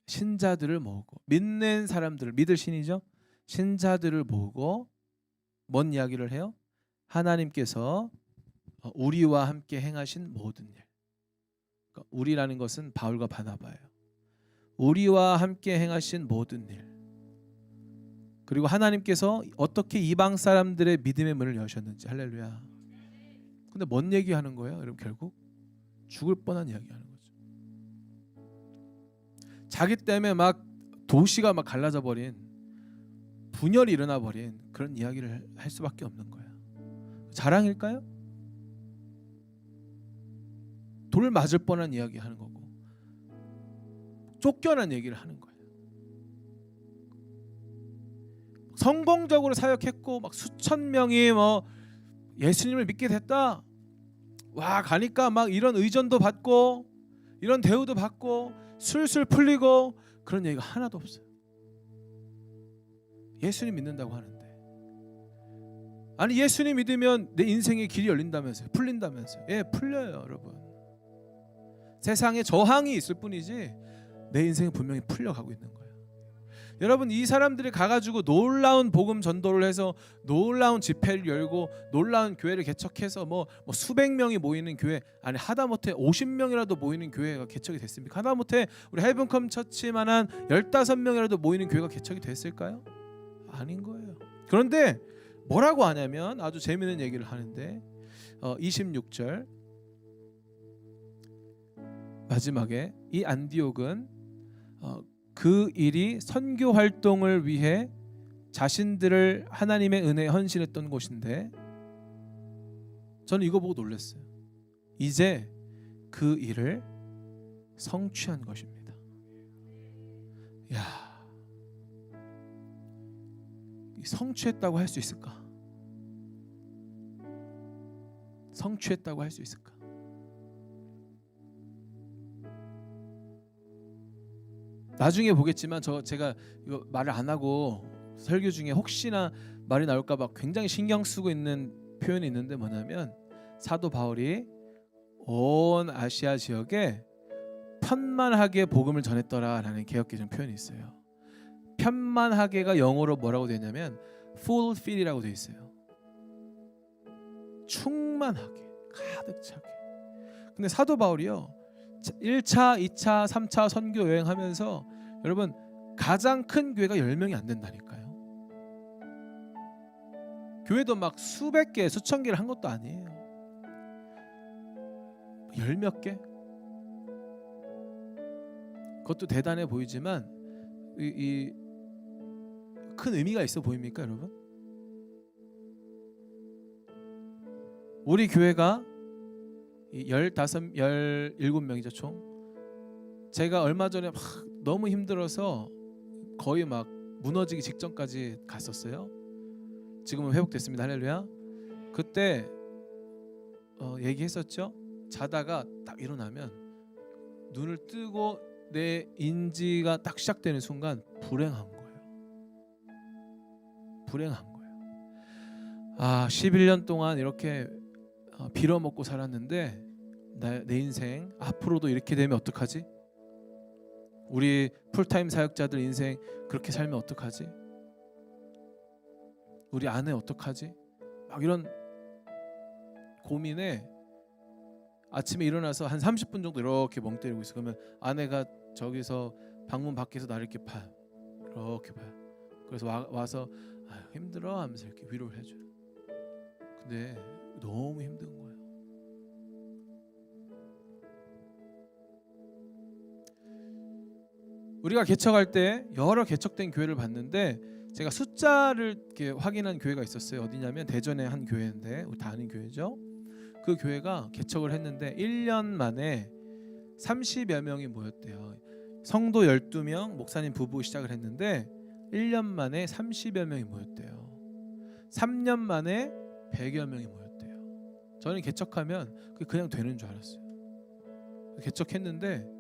신자들을 모으고 믿는 사람들을 믿을 신이죠. 신자들을 모으고 뭔 이야기를 해요? 하나님께서 우리와 함께 행하신 모든 일. 그러니까 우리라는 것은 바울과 바나바예요. 우리와 함께 행하신 모든 일. 그리고 하나님께서 어떻게 이방 사람들의 믿음의 문을 여셨는지. 할렐루야. 근데 뭔 얘기하는 거예요? 여러분 결국 죽을 뻔한 이야기하는 거예요. 자기 때문에 막 도시가 막 갈라져 버린 분열이 일어나 버린 그런 이야기를 할 수밖에 없는 거야. 자랑일까요? 돌 맞을 뻔한 이야기 하는 거고 쫓겨난 얘기를 하는 거예요. 성공적으로 사역했고 막 수천 명이 뭐 예수님을 믿게 됐다. 와 가니까 막 이런 의전도 받고 이런 대우도 받고 술술 풀리고 그런 얘기가 하나도 없어요. 예수님 믿는다고 하는데 아니 예수님 믿으면 내 인생의 길이 열린다면서요. 풀린다면서요. 예 풀려요 여러분. 세상에 저항이 있을 뿐이지 내 인생은 분명히 풀려가고 있는 거예요. 여러분 이 사람들이 가가지고 놀라운 복음 전도를 해서 놀라운 집회를 열고 놀라운 교회를 개척해서 뭐 수백 명이 모이는 교회, 아니 하다못해 50명이라도 모이는 교회가 개척이 됐습니까? 하다못해 우리 헤븐컴 처치만한 15명이라도 모이는 교회가 개척이 됐을까요? 아닌 거예요. 그런데 뭐라고 하냐면 아주 재미있는 얘기를 하는데 26절 마지막에 이 안디옥은 그 일이 선교 활동을 위해 자신들을 하나님의 은혜에 헌신했던 곳인데, 저는 이거 보고 놀랐어요. 이제 그 일을 성취한 것입니다. 야, 성취했다고 할 수 있을까? 성취했다고 할 수 있을까? 나중에 보겠지만 제가 이거 말을 안 하고 설교 중에 혹시나 말이 나올까 봐 굉장히 신경 쓰고 있는 표현이 있는데, 뭐냐면 사도 바울이 온 아시아 지역에 편만하게 복음을 전했더라라는 개역개정 표현이 있어요. 편만하게가 영어로 뭐라고 되냐면 fulfill이라고 돼 있어요. 충만하게, 가득 차게. 근데 사도 바울이요 1차, 2차, 3차 선교 여행하면서 여러분 가장 큰 교회가 10명이 안 된다니까요. 교회도 막 수백 개, 수천 개를 한 것도 아니에요. 열 몇 개? 그것도 대단해 보이지만 이 큰 의미가 있어 보입니까, 여러분? 우리 교회가 17명이죠 총. 제가 얼마 전에 막 너무 힘들어서 거의 막 무너지기 직전까지 갔었어요. 지금은 회복됐습니다. 할렐루야. 그때 얘기했었죠. 자다가 딱 일어나면 눈을 뜨고 내 인지가 딱 시작되는 순간 불행한 거예요. 불행한 거예요. 11년 동안 이렇게 빌어먹고 살았는데 내 인생 앞으로도 이렇게 되면 어떡하지? 우리 풀타임 사역자들 인생 그렇게 살면 어떡하지? 우리 아내 어떡하지? 막 이런 고민에 아침에 일어나서 한 30분 정도 이렇게 멍 때리고 있어. 그러면 아내가 저기서 방문 밖에서 나를 이렇게 봐요. 이렇게 봐요. 그래서 와서 힘들어 하면서 이렇게 위로를 해줘요. 근데 너무 힘든 거예요. 우리가 개척할 때 여러 개척된 교회를 봤는데 제가 숫자를 이렇게 확인한 교회가 있었어요. 어디냐면 대전의 한 교회인데 우리 다 아는 교회죠. 그 교회가 개척을 했는데 1년 만에 30여 명이 모였대요. 성도 12명, 목사님 부부 시작을 했는데 1년 만에 30여 명이 모였대요. 3년 만에 100여 명이 모였대요. 저는 개척하면 그게 그냥 되는 줄 알았어요. 개척했는데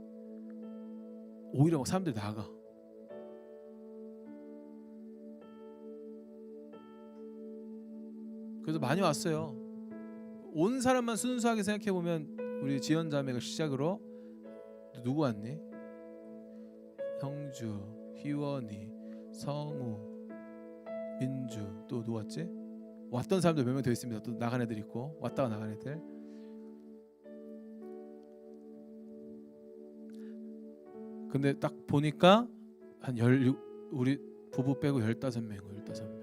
오히려 막 사람들이 나가. 그래서 많이 왔어요. 온 사람만 순수하게 생각해 보면 우리 지연 자매가 시작으로 누구 왔니? 형주, 희원이, 성우, 민주, 또 누구 왔지? 왔던 사람들 몇 명 더 있습니다. 또 나간 애들 있고 왔다가 나간 애들. 근데 딱 보니까 한 16, 우리 부부 빼고 15명, 15명.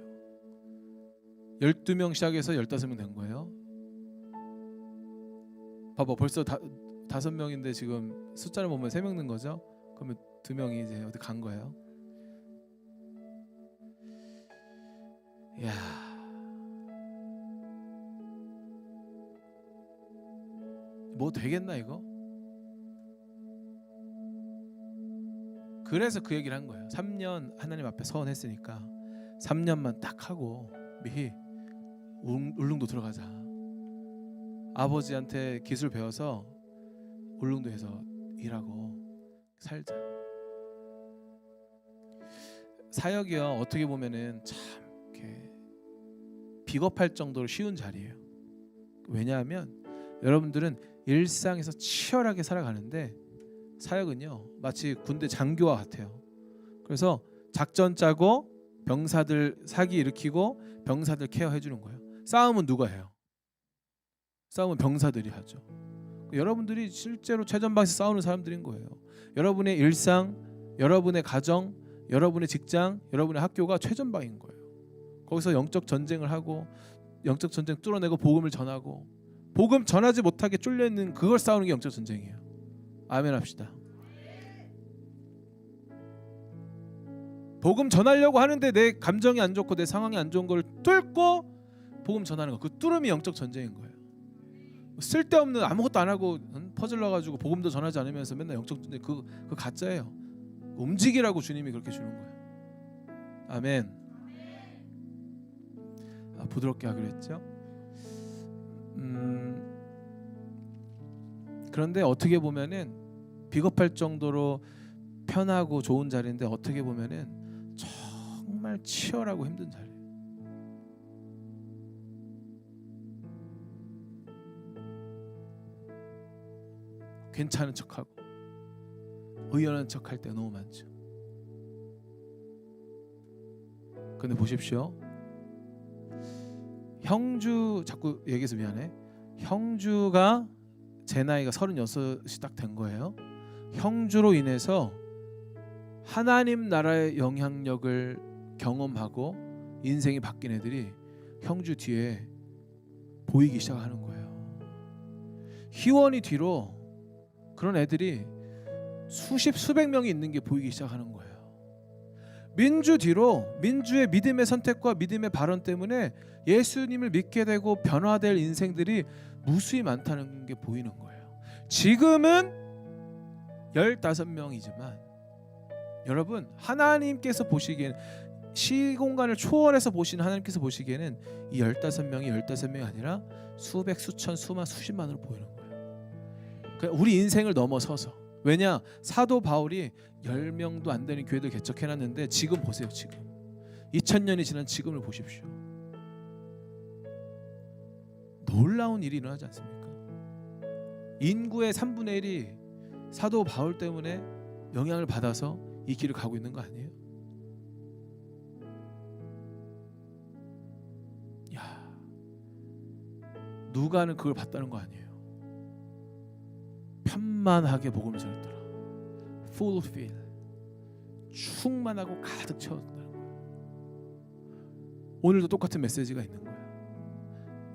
12명 시작해서 15명 된 거예요. 봐봐, 벌써 5명인데 지금 숫자를 보면 3명 는 거죠? 그러면 2명이 이제 어디 간 거예요. 이야, 뭐 되겠나 이거? 그래서 그 얘기를 한 거예요. 3년 하나님 앞에 서원했으니까 3년만 딱 하고 미희 울릉도 들어가자. 아버지한테 기술 배워서 울릉도에서 일하고 살자. 사역이요, 어떻게 보면은 참 이렇게 비겁할 정도로 쉬운 자리예요. 왜냐하면 여러분들은 일상에서 치열하게 살아가는데 사역은요 마치 군대 장교와 같아요. 그래서 작전 짜고 병사들 사기 일으키고 병사들 케어해 주는 거예요. 싸움은 누가 해요? 싸움은 병사들이 하죠. 여러분들이 실제로 최전방에서 싸우는 사람들인 거예요. 여러분의 일상, 여러분의 가정, 여러분의 직장, 여러분의 학교가 최전방인 거예요. 거기서 영적 전쟁을 하고 영적 전쟁 뚫어내고 복음을 전하고 복음 전하지 못하게 쫄려 있는 그걸 싸우는 게 영적 전쟁이에요. 아멘 합시다. 복음 전하려고 하는데 내 감정이 안 좋고 내 상황이 안 좋은 걸 뚫고 복음 전하는 거, 그 뚫음이 영적 전쟁인 거예요. 쓸데없는 아무것도 안 하고 퍼즐러 가지고 복음도 전하지 않으면서 맨날 영적 전쟁, 그 가짜예요. 움직이라고 주님이 그렇게 주는 거예요. 아멘. 부드럽게 하기로 했죠. 그런데 어떻게 보면은 비겁할 정도로 편하고 좋은 자리인데 어떻게 보면은 정말 치열하고 힘든 자리. 괜찮은 척하고 의연한 척할 때가 너무 많죠. 근데 보십시오. 형주, 자꾸 얘기해서 미안해. 형주가 제 나이가 36이 딱 된 거예요. 형주로 인해서 하나님 나라의 영향력을 경험하고 인생이 바뀐 애들이 형주 뒤에 보이기 시작하는 거예요. 희원이 뒤로 그런 애들이 수십 수백 명이 있는 게 보이기 시작하는 거예요. 민주 뒤로 민주의 믿음의 선택과 믿음의 발언 때문에 예수님을 믿게 되고 변화될 인생들이 무수히 많다는 게 보이는 거예요. 지금은 15명이지만 여러분, 하나님께서 보시기에는 시공간을 초월해서 보시는 하나님께서 보시기에는 이 15명이 15명이 아니라 수백, 수천, 수만, 수십만으로 보이는 거예요. 그러니까 우리 인생을 넘어서서. 왜냐? 사도 바울이 10명도 안 되는 교회들 개척해놨는데 지금 보세요. 지금 2000년이 지난 지금을 보십시오. 놀라운 일이 일어나지 않습니까? 인구의 3분의 1이 사도 바울 때문에 영향을 받아서 이 길을 가고 있는 거 아니에요? 야, 누가는 그걸 봤다는 거 아니에요? 편만하게 복음을 전했더라. fulfill, 충만하고 가득 채웠다는 거예요. 오늘도 똑같은 메시지가 있는 거예요.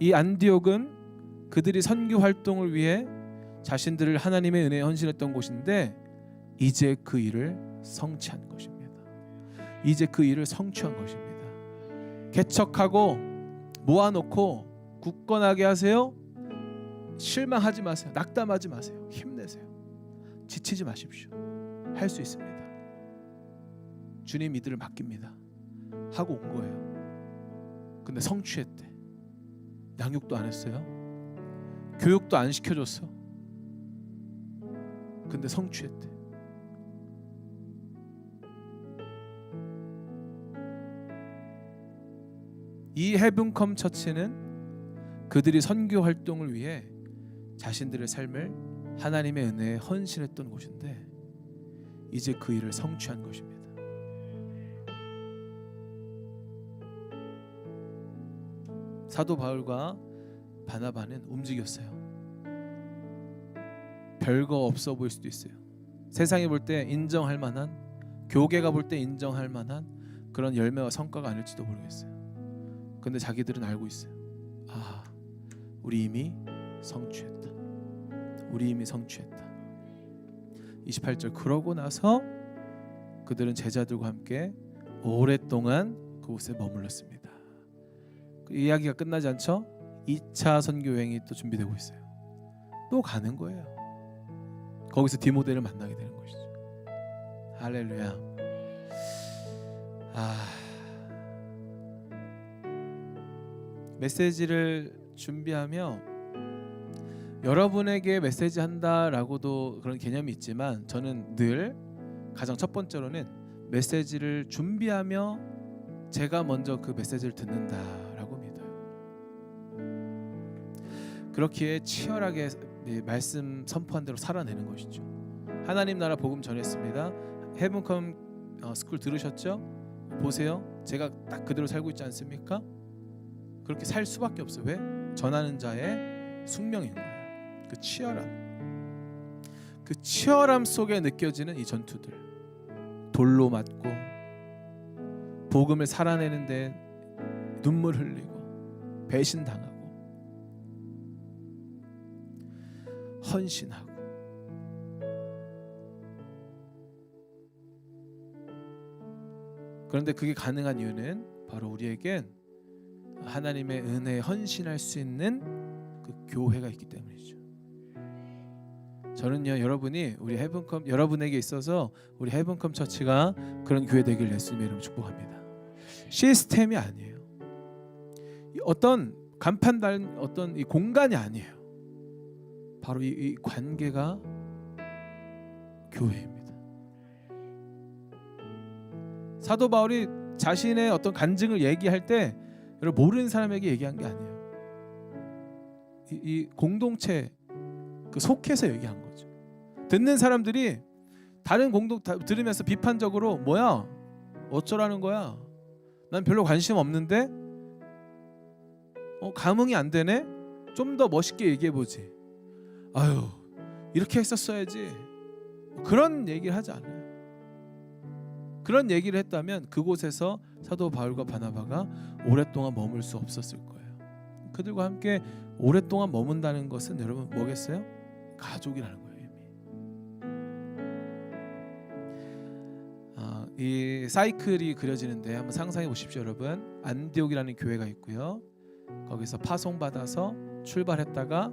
이 안디옥은 그들이 선교 활동을 위해 자신들을 하나님의 은혜에 헌신했던 곳인데 이제 그 일을 성취한 것입니다. 이제 그 일을 성취한 것입니다. 개척하고 모아놓고 굳건하게 하세요. 실망하지 마세요. 낙담하지 마세요. 힘내세요. 지치지 마십시오. 할 수 있습니다. 주님 이들을 맡깁니다. 하고 온 거예요. 근데 성취했대. 양육도 안 했어요. 교육도 안 시켜줬어. 근데 성취했대. 이 헤븐컴 처치는 그들이 선교 활동을 위해 자신들의 삶을 하나님의 은혜에 헌신했던 곳인데 이제 그 일을 성취한 것입니다. 사도 바울과 바나바는 움직였어요. 별거 없어 보일 수도 있어요. 세상이 볼 때 인정할 만한, 교계가 볼 때 인정할 만한 그런 열매와 성과가 아닐지도 모르겠어요. 근데 자기들은 알고 있어요. 아, 우리 이미 성취했다. 우리 이미 성취했다. 28절, 그러고 나서 그들은 제자들과 함께 오랫동안 그곳에 머물렀습니다. 그 이야기가 끝나지 않죠? 2차 선교 여행이 또 준비되고 있어요. 또 가는 거예요. 거기서 디모데를 만나게 되는 것이죠. 할렐루야. 메시지를 준비하며 여러분에게 메시지 한다라고도 그런 개념이 있지만 저는 늘 가장 첫 번째로는 메시지를 준비하며 제가 먼저 그 메시지를 듣는다라고 믿어요. 그렇기에 치열하게 말씀 선포한 대로 살아내는 것이죠. 하나님 나라 복음 전했습니다. 헤븐컴 스쿨 들으셨죠? 보세요. 제가 딱 그대로 살고 있지 않습니까? 그렇게 살 수밖에 없어요. 왜? 전하는 자의 숙명인 거예요. 그 치열함 속에 느껴지는 이 전투들, 돌로 맞고 복음을 살아내는데 눈물 흘리고 배신당하고 헌신하고, 그런데 그게 가능한 이유는 바로 우리에겐 하나님의 은혜에 헌신할 수 있는 그 교회가 있기 때문이죠. 저는요, 여러분이 우리 헤븐컴, 여러분에게 있어서 우리 헤븐컴 처치가 그런 교회 되길 예수님의 이름으로 축복합니다. 시스템이 아니에요. 어떤 간판단, 어떤 이 공간이 아니에요. 바로 이 관계가 교회입니다. 사도 바울이 자신의 어떤 간증을 얘기할 때 여러분 모르는 사람에게 얘기한 게 아니에요. 이 공동체 그 속해서 얘기한 거죠. 듣는 사람들이 다른 들으면서 비판적으로 뭐야? 어쩌라는 거야? 난 별로 관심 없는데 감흥이 안 되네? 좀 더 멋있게 얘기해 보지. 아유, 이렇게 했었어야지. 그런 얘기를 하지 않아요. 그런 얘기를 했다면 그곳에서 사도 바울과 바나바가 오랫동안 머물 수 없었을 거예요. 그들과 함께 오랫동안 머문다는 것은 여러분 뭐겠어요? 가족이라는 거예요. 이미 이 사이클이 그려지는데 한번 상상해 보십시오. 여러분, 안디옥이라는 교회가 있고요. 거기서 파송받아서 출발했다가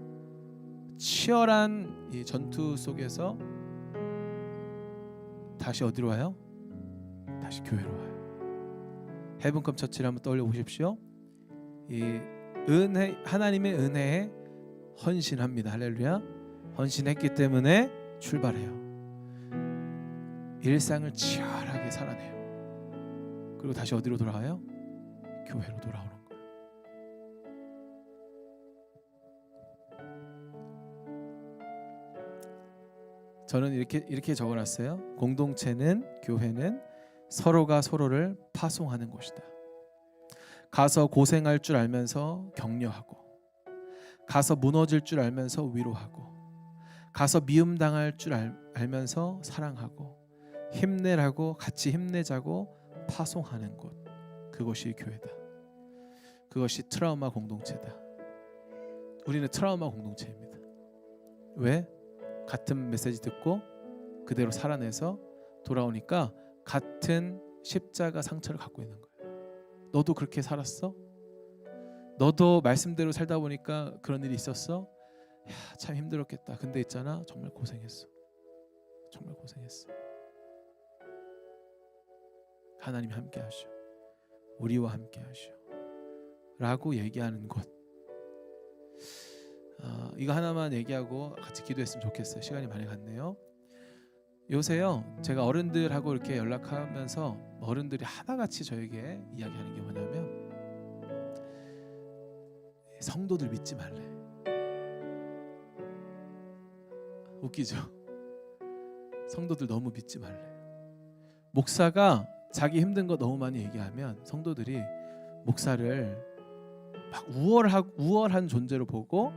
치열한 이 전투 속에서 다시 어디로 와요? 다시 교회로 와요. 헤븐컴 처치를 한번 떠올려 보십시오. 이 은혜, 하나님의 은혜에 헌신합니다. 할렐루야. 헌신했기 때문에 출발해요. 일상을 치열하게 살아내요. 그리고 다시 어디로 돌아가요? 교회로 돌아오는 거예요. 저는 이렇게 적어놨어요. 공동체는, 교회는 서로가 서로를 파송하는 곳이다. 가서 고생할 줄 알면서 격려하고, 가서 무너질 줄 알면서 위로하고, 가서 미움당할 줄 알면서 사랑하고, 힘내라고 같이 힘내자고 파송하는 곳, 그것이 교회다. 그것이 트라우마 공동체다. 우리는 트라우마 공동체입니다. 왜? 같은 메시지 듣고 그대로 살아내서 돌아오니까 같은 십자가 상처를 갖고 있는 거예요. 너도 그렇게 살았어? 너도 말씀대로 살다 보니까 그런 일이 있었어? 야, 참 힘들었겠다. 근데 있잖아, 정말 고생했어. 정말 고생했어. 하나님이 함께 하셔. 우리와 함께 하셔. 라고 얘기하는 것. 이거 하나만 얘기하고 같이 기도했으면 좋겠어요. 시간이 많이 갔네요. 요새요, 제가 어른들하고 이렇게 연락하면서 어른들이 하나같이 저에게 이야기하는 게 뭐냐면, 성도들 믿지 말래. 웃기죠? 성도들 너무 믿지 말래. 목사가 자기 힘든 거 너무 많이 얘기하면 성도들이 목사를 막 우월한 존재로 보고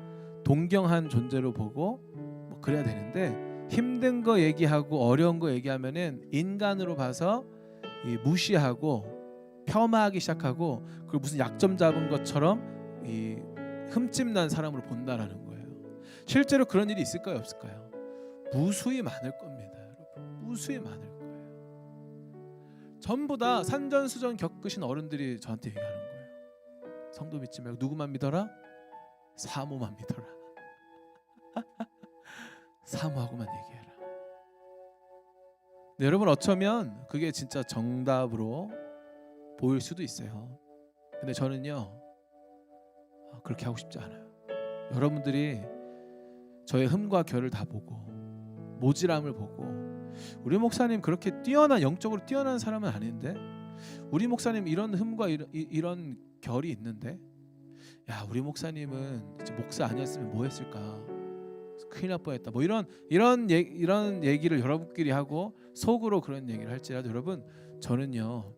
동경한 존재로 보고 뭐 그래야 되는데, 힘든 거 얘기하고 어려운 거 얘기하면은 인간으로 봐서 이 무시하고 폄하하기 시작하고, 그리고 무슨 약점 잡은 것처럼 이 흠집난 사람으로 본다라는 거예요. 실제로 그런 일이 있을까요, 없을까요? 무수히 많을 겁니다, 여러분. 무수히 많을 거예요. 전부 다 산전수전 겪으신 어른들이 저한테 얘기하는 거예요. 성도 믿지 말고 누구만 믿어라? 사모만 믿어라. 사모하고만 얘기해라. 근데 여러분, 어쩌면 그게 진짜 정답으로 보일 수도 있어요. 근데 저는요, 그렇게 하고 싶지 않아요. 여러분들이 저의 흠과 결을 다 보고 모질함을 보고, 우리 목사님 그렇게 영적으로 뛰어난 사람은 아닌데, 우리 목사님 이런 흠과 이런 결이 있는데, 야, 우리 목사님은 목사 아니었으면 뭐 했을까? 큰일 날 뻔했다. 뭐 이런 얘기를 여러분끼리 하고 속으로 그런 얘기를 할지라도 여러분 저는요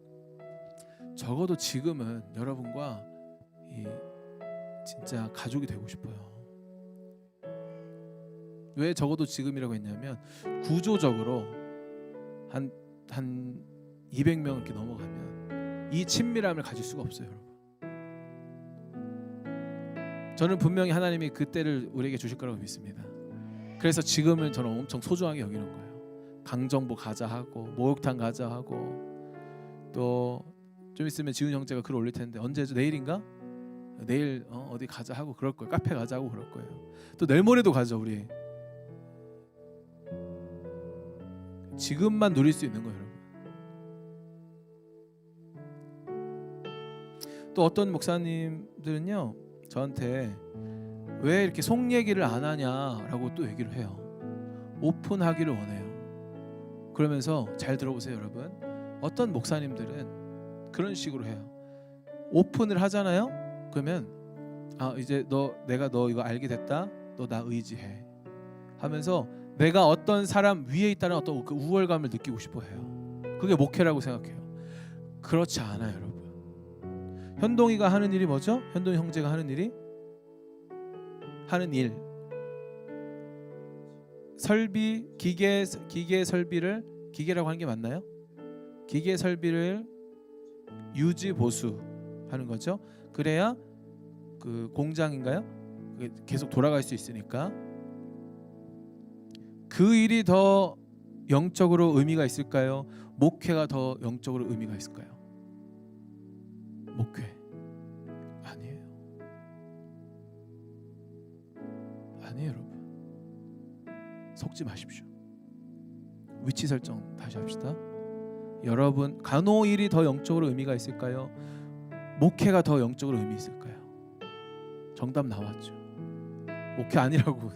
적어도 지금은 여러분과 이 진짜 가족이 되고 싶어요. 왜 적어도 지금이라고 했냐면 구조적으로 한 200명 이렇게 넘어가면 이 친밀함을 가질 수가 없어요, 여러분. 저는 분명히 하나님이 그 때를 우리에게 주실 거라고 믿습니다. 그래서 지금은 저는 엄청 소중하게 여기는 거예요. 강정보 가자 하고 목욕탕 가자 하고 또 좀 있으면 지훈 형제가 글 올릴 텐데 언제죠? 내일인가? 내일 어디 가자 하고 그럴 거예요. 카페 가자 하고 그럴 거예요. 또 내일 모레도 가죠 우리. 지금만 누릴 수 있는 거예요, 여러분. 또 어떤 목사님들은요 저한테 왜 이렇게 속 얘기를 안 하냐라고 또 얘기를 해요. 오픈하기를 원해요. 그러면서 잘 들어보세요, 여러분. 어떤 목사님들은 그런 식으로 해요. 오픈을 하잖아요. 그러면 이제 내가 너 이거 알게 됐다. 너 나 의지해. 하면서 내가 어떤 사람 위에 있다는 어떤 그 우월감을 느끼고 싶어 해요. 그게 목회라고 생각해요. 그렇지 않아요, 여러분. 현동이가 하는 일이 뭐죠? 현동 형제가 하는 일 설비 기계 설비를 기계라고 하는 게 맞나요? 기계 설비를 유지 보수 하는 거죠. 그래야 그 공장인가요? 그게 계속 돌아갈 수 있으니까. 그 일이 더 영적으로 의미가 있을까요? 목회가 더 영적으로 의미가 있을까요? 목회 아니에요. 아니에요, 여러분. 속지 마십시오. 위치 설정 다시 합시다. 여러분, 간호일이 더 영적으로 의미가 있을까요? 목회가 더 영적으로 의미 있을까요? 정답 나왔죠. 목회 아니라고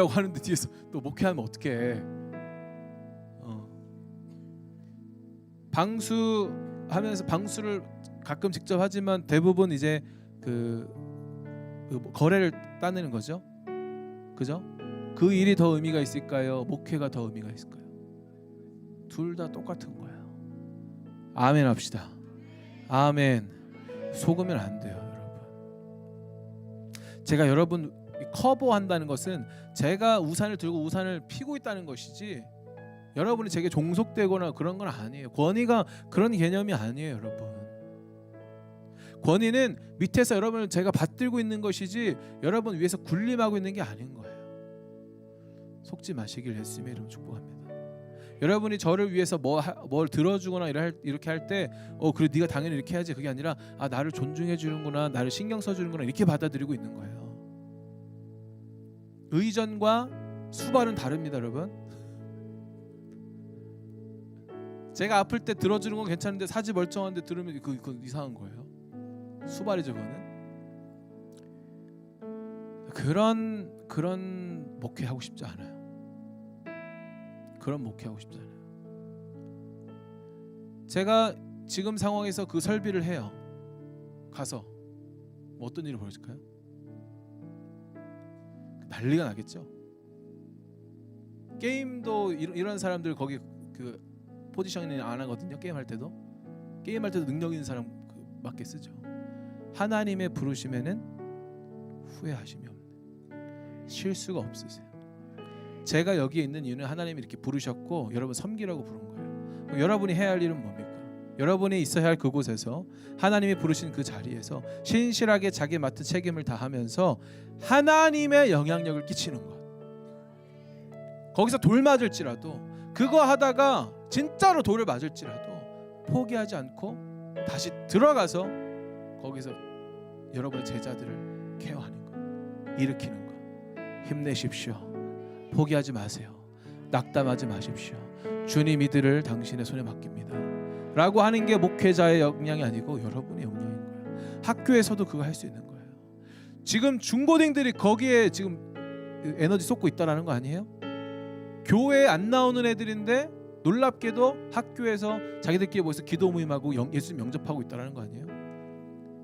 하는데 뒤에서 또 목회하면 어떡해? 방수하면서 방수를 가끔 직접 하지만 대부분 이제 그 거래를 따내는 거죠. 그죠? 그 일이 더 의미가 있을까요? 목회가 더 의미가 있을까요? 둘 다 똑같은 거예요. 아멘 합시다. 아멘. 속으면 안 돼요, 여러분. 제가 여러분 커버한다는 것은 제가 우산을 들고 우산을 피고 있다는 것이지 여러분이 제게 종속되거나 그런 건 아니에요. 권위가 그런 개념이 아니에요, 여러분. 권위는 밑에서 여러분을 제가 받들고 있는 것이지 여러분 위에서 군림하고 있는 게 아닌 거예요. 속지 마시길 예수님의 이름으로 축복합니다. 여러분이 저를 위해서 뭘 들어주거나 이렇게 할 때 그래 네가 당연히 이렇게 해야지, 그게 아니라 나를 존중해 주는구나, 나를 신경 써 주는구나, 이렇게 받아들이고 있는 거예요. 의전과 수발은 다릅니다, 여러분. 제가 아플 때 들어주는 건 괜찮은데 사지 멀쩡한데 들으면 그건 이상한 거예요. 수발이죠, 그거는. 그런 목회하고 싶지 않아요. 그런 목회하고 싶지 않아요. 제가 지금 상황에서 그 설비를 해요. 가서 뭐 어떤 일이 벌어질까요? 난리가 나겠죠. 게임도 이런 사람들 거기 그 포지셔닝 안 하거든요. 게임할 때도 능력 있는 사람 맞게 쓰죠. 하나님의 부르심에는 후회하심이 없는, 실수가 없으세요. 제가 여기에 있는 이유는 하나님이 이렇게 부르셨고 여러분 섬기라고 부른 거예요. 그럼 여러분이 해야 할 일은 뭡니까? 여러분이 있어야 할 그곳에서 하나님이 부르신 그 자리에서 신실하게 자기 맡은 책임을 다하면서 하나님의 영향력을 끼치는 것. 거기서 돌 맞을지라도, 그거 하다가 진짜로 돌을 맞을지라도 포기하지 않고 다시 들어가서 거기서 여러분의 제자들을 케어하는 것, 일으키는 것. 힘내십시오. 포기하지 마세요. 낙담하지 마십시오. 주님 이들을 당신의 손에 맡깁니다 라고 하는 게 목회자의 역량이 아니고 여러분의 역량인 거예요. 학교에서도 그거 할 수 있는 거예요. 지금 중고딩들이 거기에 지금 에너지 쏟고 있다라는 거 아니에요? 교회에 안 나오는 애들인데 놀랍게도 학교에서 자기들끼리 모여서 기도 모임하고 예수님 영접하고 있다라는 거 아니에요?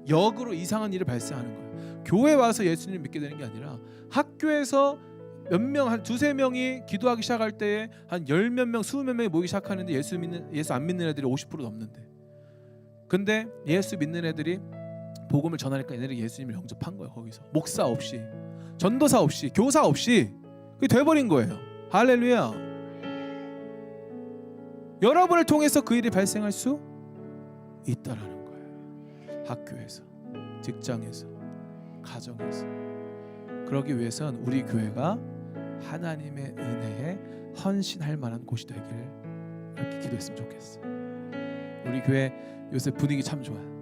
역으로 이상한 일이 발생하는 거예요. 교회 와서 예수님 믿게 되는 게 아니라 학교에서 몇 명, 한 두세 명이 기도하기 시작할 때에 한 열 몇 명, 스무 몇 명이 모이기 시작하는데 예수 안 믿는 애들이 50% 넘는데. 근데 예수 믿는 애들이 복음을 전하니까 얘네들이 예수님을 영접한 거예요. 거기서 목사 없이, 전도사 없이, 교사 없이 그게 돼버린 거예요. 할렐루야. 여러분을 통해서 그 일이 발생할 수 있다라는 거예요. 학교에서, 직장에서, 가정에서. 그러기 위해선 우리 교회가 하나님의 은혜에 헌신할 만한 곳이 되길 이렇게 기도했으면 좋겠어요. 우리 교회 요새 분위기 참 좋아요.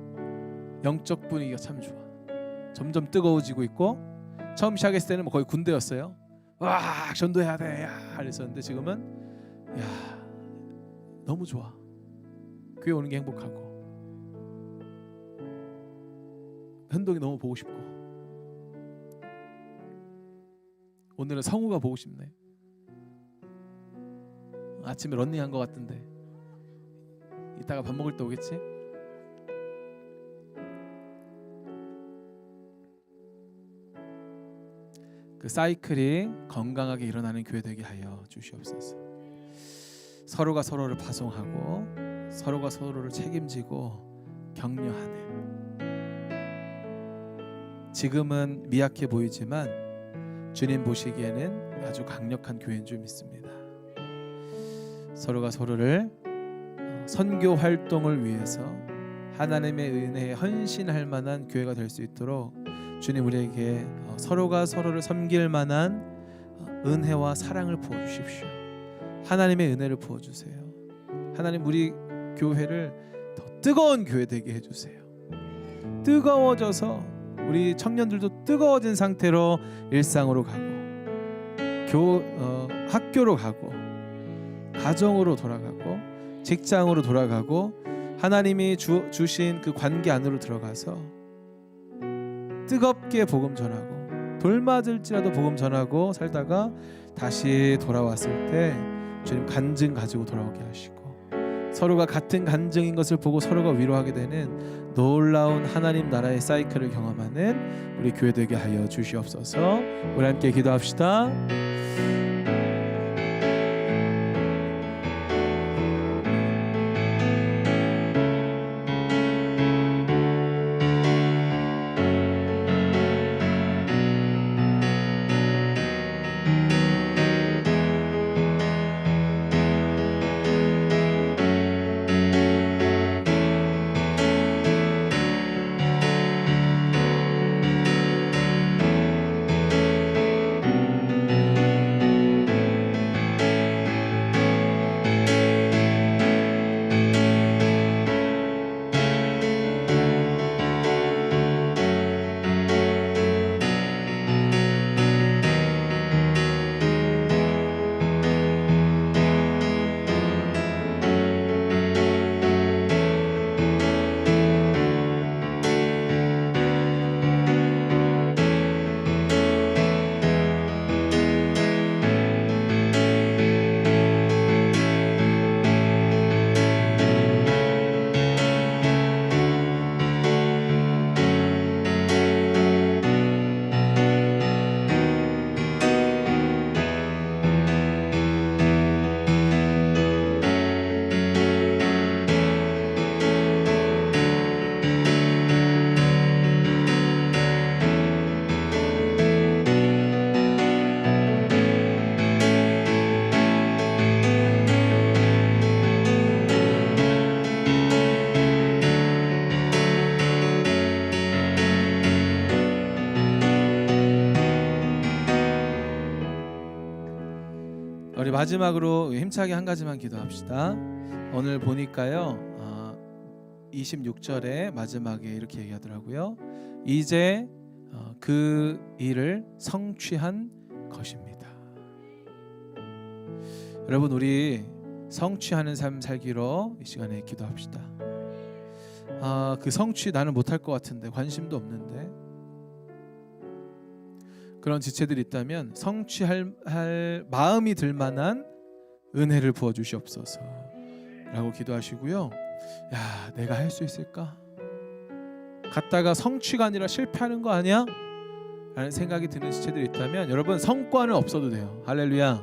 영적 분위기가 참 좋아. 점점 뜨거워지고 있고, 처음 시작했을 때는 뭐 거의 군대였어요. 와, 전도해야 돼, 야, 그랬었는데 지금은 야, 너무 좋아. 교회 오는 게 행복하고, 현동이 너무 보고 싶고, 오늘은 성우가 보고 싶네. 아침에 런닝한 것 같던데 이따가 밥 먹을 때 오겠지? 그 사이클이 건강하게 일어나는 교회 되게 하여 주시옵소서. 서로가 서로를 파송하고 서로가 서로를 책임지고 격려하는, 지금은 미약해 보이지만 주님 보시기에는 아주 강력한 교회인 줄 믿습니다. 서로가 서로를 선교 활동을 위해서 하나님의 은혜에 헌신할 만한 교회가 될 수 있도록 주님 우리에게 서로가 서로를 섬길 만한 은혜와 사랑을 부어주십시오. 하나님의 은혜를 부어주세요. 하나님 우리 교회를 더 뜨거운 교회 되게 해주세요. 뜨거워져서 우리 청년들도 뜨거워진 상태로 일상으로 가고, 학교로 가고, 가정으로 돌아가고, 직장으로 돌아가고, 하나님이 주신 그 관계 안으로 들어가서 뜨겁게 복음 전하고, 돌맞을지라도 복음 전하고 살다가 다시 돌아왔을 때 주님 간증 가지고 돌아오게 하시고, 서로가 같은 간증인 것을 보고 서로가 위로하게 되는 놀라운 하나님 나라의 사이클을 경험하는 우리 교회 되게 하여 주시옵소서. 우리 함께 기도합시다. 우리 마지막으로 힘차게 한 가지만 기도합시다. 오늘 보니까요 26절에 마지막에 이렇게 얘기하더라고요. 이제 그 일을 성취한 것입니다. 여러분 우리 성취하는 삶 살기로 이 시간에 기도합시다. 그 성취 나는 못할 것 같은데, 관심도 없는데, 그런 지체들이 있다면 성취할 마음이 들 만한 은혜를 부어주시옵소서 라고 기도하시고요. 야, 내가 할 수 있을까? 갔다가 성취가 아니라 실패하는 거 아니야? 라는 생각이 드는 지체들이 있다면 여러분 성과는 없어도 돼요. 할렐루야.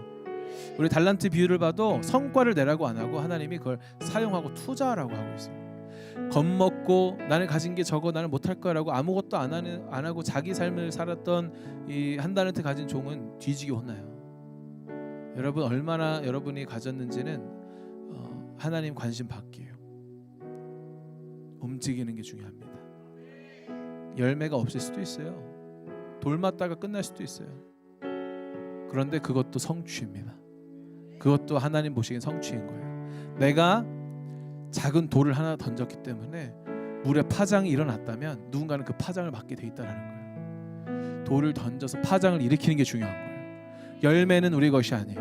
우리 달란트 비유를 봐도 성과를 내라고 안 하고 하나님이 그걸 사용하고 투자하라고 하고 있어요. 겁먹고 나는 가진 게 적어 나는 못할 거라고 아무것도 안 하고 자기 삶을 살았던 이 한 달란트 가진 종은 뒤지게 혼나요. 여러분 얼마나 여러분이 가졌는지는 하나님 관심 받기예요. 움직이는 게 중요합니다. 열매가 없을 수도 있어요. 돌 맞다가 끝날 수도 있어요. 그런데 그것도 성취입니다. 그것도 하나님 보시기엔 성취인 거예요. 내가 작은 돌을 하나 던졌기 때문에 물에 파장이 일어났다면 누군가는 그 파장을 맡게 돼 있다는 거예요. 돌을 던져서 파장을 일으키는 게 중요한 거예요. 열매는 우리 것이 아니에요.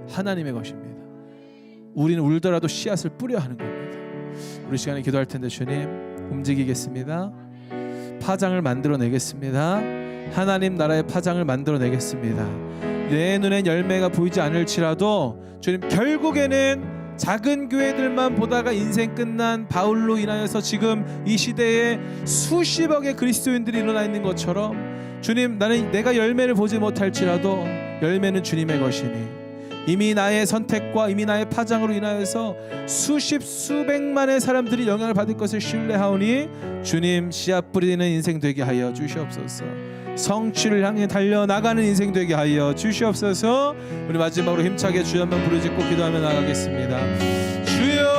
하나님의 것입니다. 우리는 울더라도 씨앗을 뿌려야 하는 겁니다. 우리 시간에 기도할 텐데 주님 움직이겠습니다. 파장을 만들어내겠습니다. 하나님 나라의 파장을 만들어내겠습니다. 내 눈엔 열매가 보이지 않을지라도 주님 결국에는 작은 교회들만 보다가 인생 끝난 바울로 인하여서 지금 이 시대에 수십억의 그리스도인들이 일어나 있는 것처럼 주님 나는 내가 열매를 보지 못할지라도 열매는 주님의 것이니 이미 나의 선택과 이미 나의 파장으로 인하여서 수백만의 사람들이 영향을 받을 것을 신뢰하오니 주님 씨앗 뿌리는 인생 되게 하여 주시옵소서. 성취를 향해 달려나가는 인생 되게 하여 주시옵소서. 우리 마지막으로 힘차게 주여 한번 부르짖고 기도하며 나가겠습니다. 주여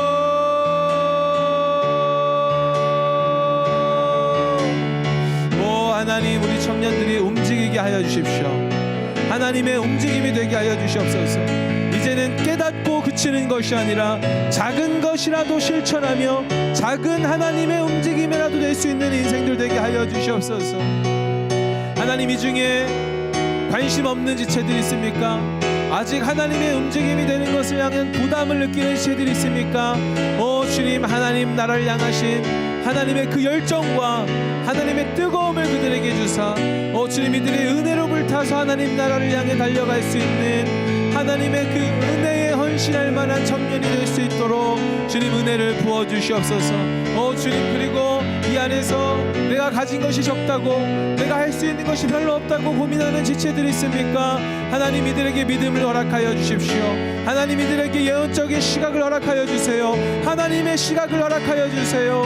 오 하나님 우리 청년들이 움직이게 하여 주십시오. 하나님의 움직임이 되게 하여 주시옵소서. 이제는 깨닫고 그치는 것이 아니라 작은 것이라도 실천하며 작은 하나님의 움직임이라도 될 수 있는 인생들 되게 하여 주시옵소서. 하나님 이 중에 관심 없는 지체들이 있습니까? 아직 하나님의 움직임이 되는 것을 향한 부담을 느끼는 지체들이 있습니까? 오 주님 하나님 나라를 향하신 하나님의 그 열정과 하나님의 뜨거움을 그들에게 주사 오 주님 이들의 은혜로 불타서 하나님 나라를 향해 달려갈 수 있는 하나님의 그 은혜에 헌신할 만한 청년이 될 수 있도록 주님 은혜를 부어주시옵소서. 오 주님 그리고 이 안에서 내가 가진 것이 적다고 내가 할 수 있는 것이 별로 없다고 고민하는 지체들이 있습니까? 하나님 이들에게 믿음을 허락하여 주십시오. 하나님 이들에게 예언적인 시각을 허락하여 주세요. 하나님의 시각을 허락하여 주세요.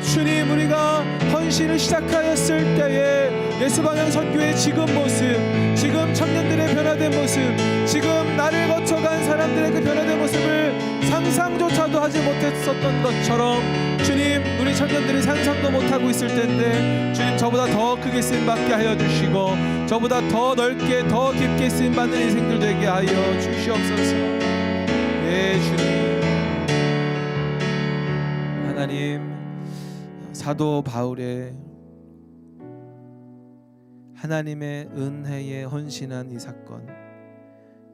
주님 우리가 헌신을 시작하였을 때에 예수방향 선교의 지금 모습 지금 청년들의 변화된 모습 지금 나를 거쳐간 사람들의 그 변화된 모습을 상상조차도 하지 못했었던 것처럼 주님 우리 청년들이 상상도 못하고 있을 텐데 주님 저보다 더 크게 쓰임받게 하여 주시고 저보다 더 넓게 더 깊게 쓰임받는 인생들 되게 하여 주시옵소서. 네 주님. 하나님 사도 바울의 하나님의 은혜에 헌신한 이 사건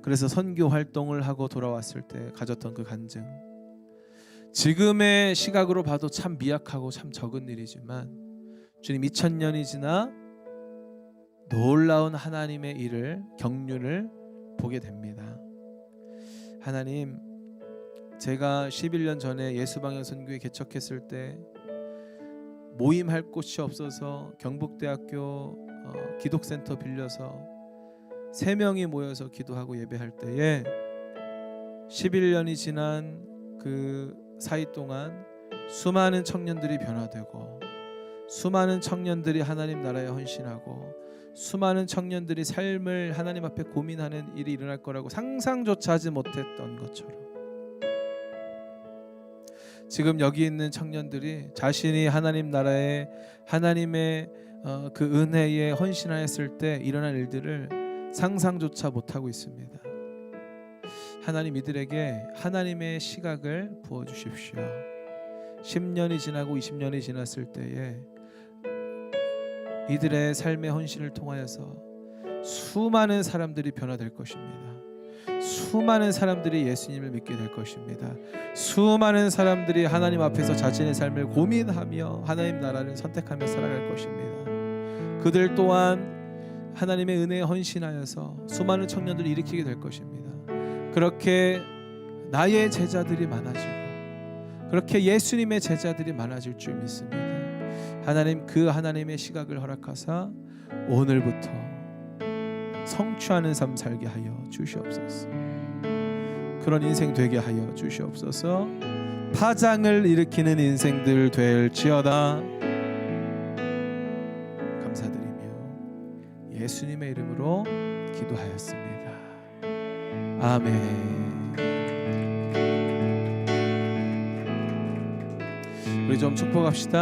그래서 선교 활동을 하고 돌아왔을 때 가졌던 그 간증 지금의 시각으로 봐도 참 미약하고 참 적은 일이지만 주님 2000년이 지나 놀라운 하나님의 일을 경륜을 보게 됩니다. 하나님 제가 11년 전에 예수방향 선교회 개척했을 때 모임할 곳이 없어서 경북대학교 기독센터 빌려서 3명이 모여서 기도하고 예배할 때에 11년이 지난 그 사이 동안 수많은 청년들이 변화되고 수많은 청년들이 하나님 나라에 헌신하고 수많은 청년들이 삶을 하나님 앞에 고민하는 일이 일어날 거라고 상상조차 하지 못했던 것처럼 지금 여기 있는 청년들이 자신이 하나님 나라에 하나님의 그 은혜에 헌신하였을 때 일어날 일들을 상상조차 못하고 있습니다. 하나님 이들에게 하나님의 시각을 부어주십시오. 10년이 지나고 20년이 지났을 때에 이들의 삶의 헌신을 통하여서 수많은 사람들이 변화될 것입니다. 수많은 사람들이 예수님을 믿게 될 것입니다. 수많은 사람들이 하나님 앞에서 자신의 삶을 고민하며 하나님 나라를 선택하며 살아갈 것입니다. 그들 또한 하나님의 은혜에 헌신하여서 수많은 청년들을 일으키게 될 것입니다. 그렇게 나의 제자들이 많아지고 그렇게 예수님의 제자들이 많아질 줄 믿습니다. 하나님 그 하나님의 시각을 허락하사 오늘부터 성취하는 삶 살게 하여 주시옵소서. 그런 인생 되게 하여 주시옵소서. 파장을 일으키는 인생들 될지어다. 감사드리며 예수님의 이름으로 기도하였습니다. 아멘. 우리 좀 축복합시다.